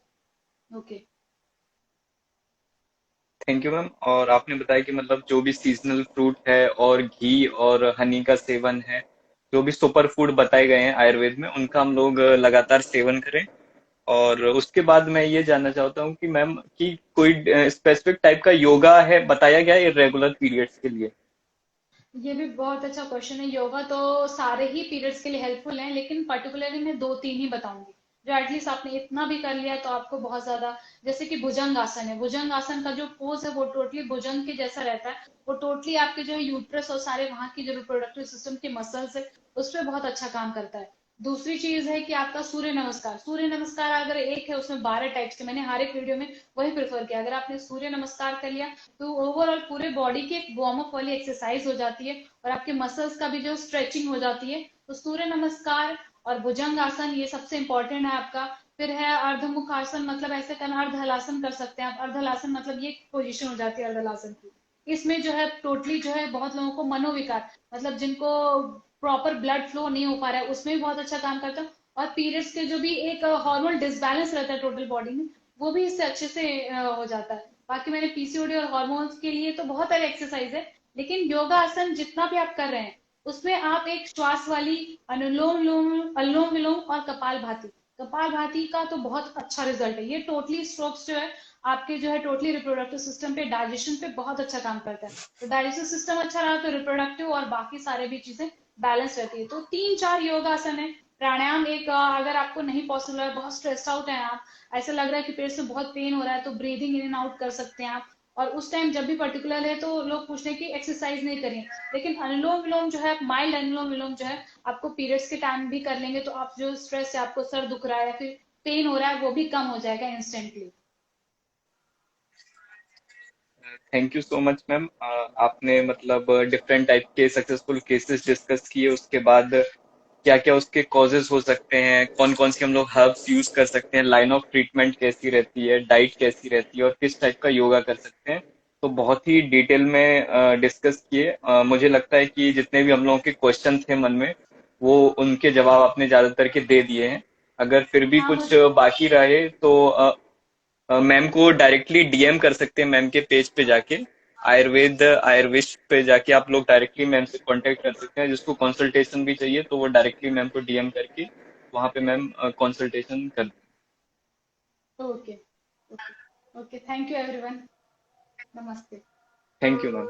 ओके। Thank you ma'am. और आपने बताया कि मतलब जो भी सीजनल फ्रूट है और घी और हनी का सेवन है, जो भी सुपर फूड बताए गए हैं आयुर्वेद में, उनका हम लोग लगातार सेवन करें। और उसके बाद मैं ये जानना चाहता हूँ कि मैम कि कोई स्पेसिफिक टाइप का योगा है बताया गया है इरेगुलर पीरियड्स के लिए? ये भी बहुत अच्छा क्वेश्चन है। योगा तो सारे ही पीरियड्स के लिए हेल्पफुल है, लेकिन पर्टिकुलरली मैं दो तीन ही बताऊंगी। जो एटलीस्ट आपने इतना भी कर लिया तो आपको बहुत ज्यादा, जैसे कि भुजंग आसन है, भुजंग आसन का जो पोज है वो टोटली भुजंग के जैसा रहता है। वो टोटली आपके जो है यूट्रस और सारे वहां की जो रिप्रोडक्टिव सिस्टम के मसल्स है उस पर बहुत अच्छा काम करता है। दूसरी चीज है कि आपका सूर्य नमस्कार, सूर्य नमस्कार अगर एक है उसमें 12 टाइप्स के, मैंने हर एक वीडियो में वही प्रेफर किया। अगर आपने सूर्य नमस्कार कर लिया तो ओवरऑल पूरे बॉडी की एक वार्म अप वाली एक्सरसाइज हो जाती है और आपके मसल्स का भी जो स्ट्रेचिंग हो जाती है। तो सूर्य नमस्कार और भुजंग आसन ये सबसे इंपॉर्टेंट है आपका। फिर है अर्धमुख आसन, मतलब ऐसे करना, अर्ध हलासन कर सकते हैं आप। अर्ध हलासन मतलब ये पोजीशन हो जाती है अर्ध हलासन की। इसमें जो है टोटली जो है बहुत लोगों को मनोविकार, मतलब जिनको प्रॉपर ब्लड फ्लो नहीं हो पा रहा है उसमें भी बहुत अच्छा काम करता है। और पीरियड्स के जो भी एक हार्मोन डिसबैलेंस रहता है टोटल बॉडी में, वो भी इससे अच्छे से हो जाता है। बाकी मैंने पीसीओडी और हॉर्मोन्स के लिए तो बहुत सारे एक्सरसाइज है, लेकिन योगा आसन जितना भी आप कर रहे हैं उसमें आप एक श्वास वाली अनुलोम विलोम, अनुलोम विलोम और कपाल भाती, कपाल भाती का तो बहुत अच्छा रिजल्ट है। ये टोटली स्ट्रोक्स जो है आपके जो है टोटली रिप्रोडक्टिव सिस्टम पे, डाइजेशन पे बहुत अच्छा काम करता है। तो डाइजेस्टिव सिस्टम अच्छा रहा तो रिप्रोडक्टिव और बाकी सारे भी चीजें बैलेंस रहती है। तो 3-4 योगासन है। प्राणायाम एक, अगर आपको नहीं पॉसिबल है, बहुत स्ट्रेस आउट है आप, ऐसा लग रहा है कि पेट से बहुत पेन हो रहा है, तो ब्रीदिंग इन एंड आउट कर सकते हैं आप। और उस टाइम जब भी पर्टिकुलर है तो लोग पूछते हैं कि एक्सरसाइज नहीं करें, लेकिन अनुलोम विलोम जो है, माइल्ड अनुलोम विलोम जो है, आपको पीरियड्स के टाइम भी कर लेंगे तो आप जो स्ट्रेस है, आपको सर दुख रहा है या फिर पेन हो रहा है, वो भी कम हो जाएगा instantly. Thank you so much ma'am. आपने मतलब डिफरेंट टाइप के सक्सेसफुल केसेस डिस्कस किए, उसके बाद क्या क्या उसके कॉजेज हो सकते हैं, कौन कौन सी हम लोग हर्ब्स यूज कर सकते हैं, लाइन ऑफ ट्रीटमेंट कैसी रहती है, डाइट कैसी रहती है और किस टाइप का योगा कर सकते हैं, तो बहुत ही डिटेल में डिस्कस किए। मुझे लगता है कि जितने भी हम लोगों के क्वेश्चन थे मन में, वो उनके जवाब आपने ज्यादातर के दे दिए हैं। अगर फिर भी हाँ कुछ मुझे, बाकी रहे तो मैम को डायरेक्टली डीएम कर सकते हैं, मैम के पेज पे जाके, आयुर्वेद आयुर्विश पे जाके आप लोग डायरेक्टली मैम से कांटेक्ट कर सकते हैं। जिसको कंसल्टेशन भी चाहिए तो वो डायरेक्टली मैम को डीएम करके वहां पे मैम कंसल्टेशन कर। Okay, okay, okay, thank you everyone, namaste. Thank you ma'am.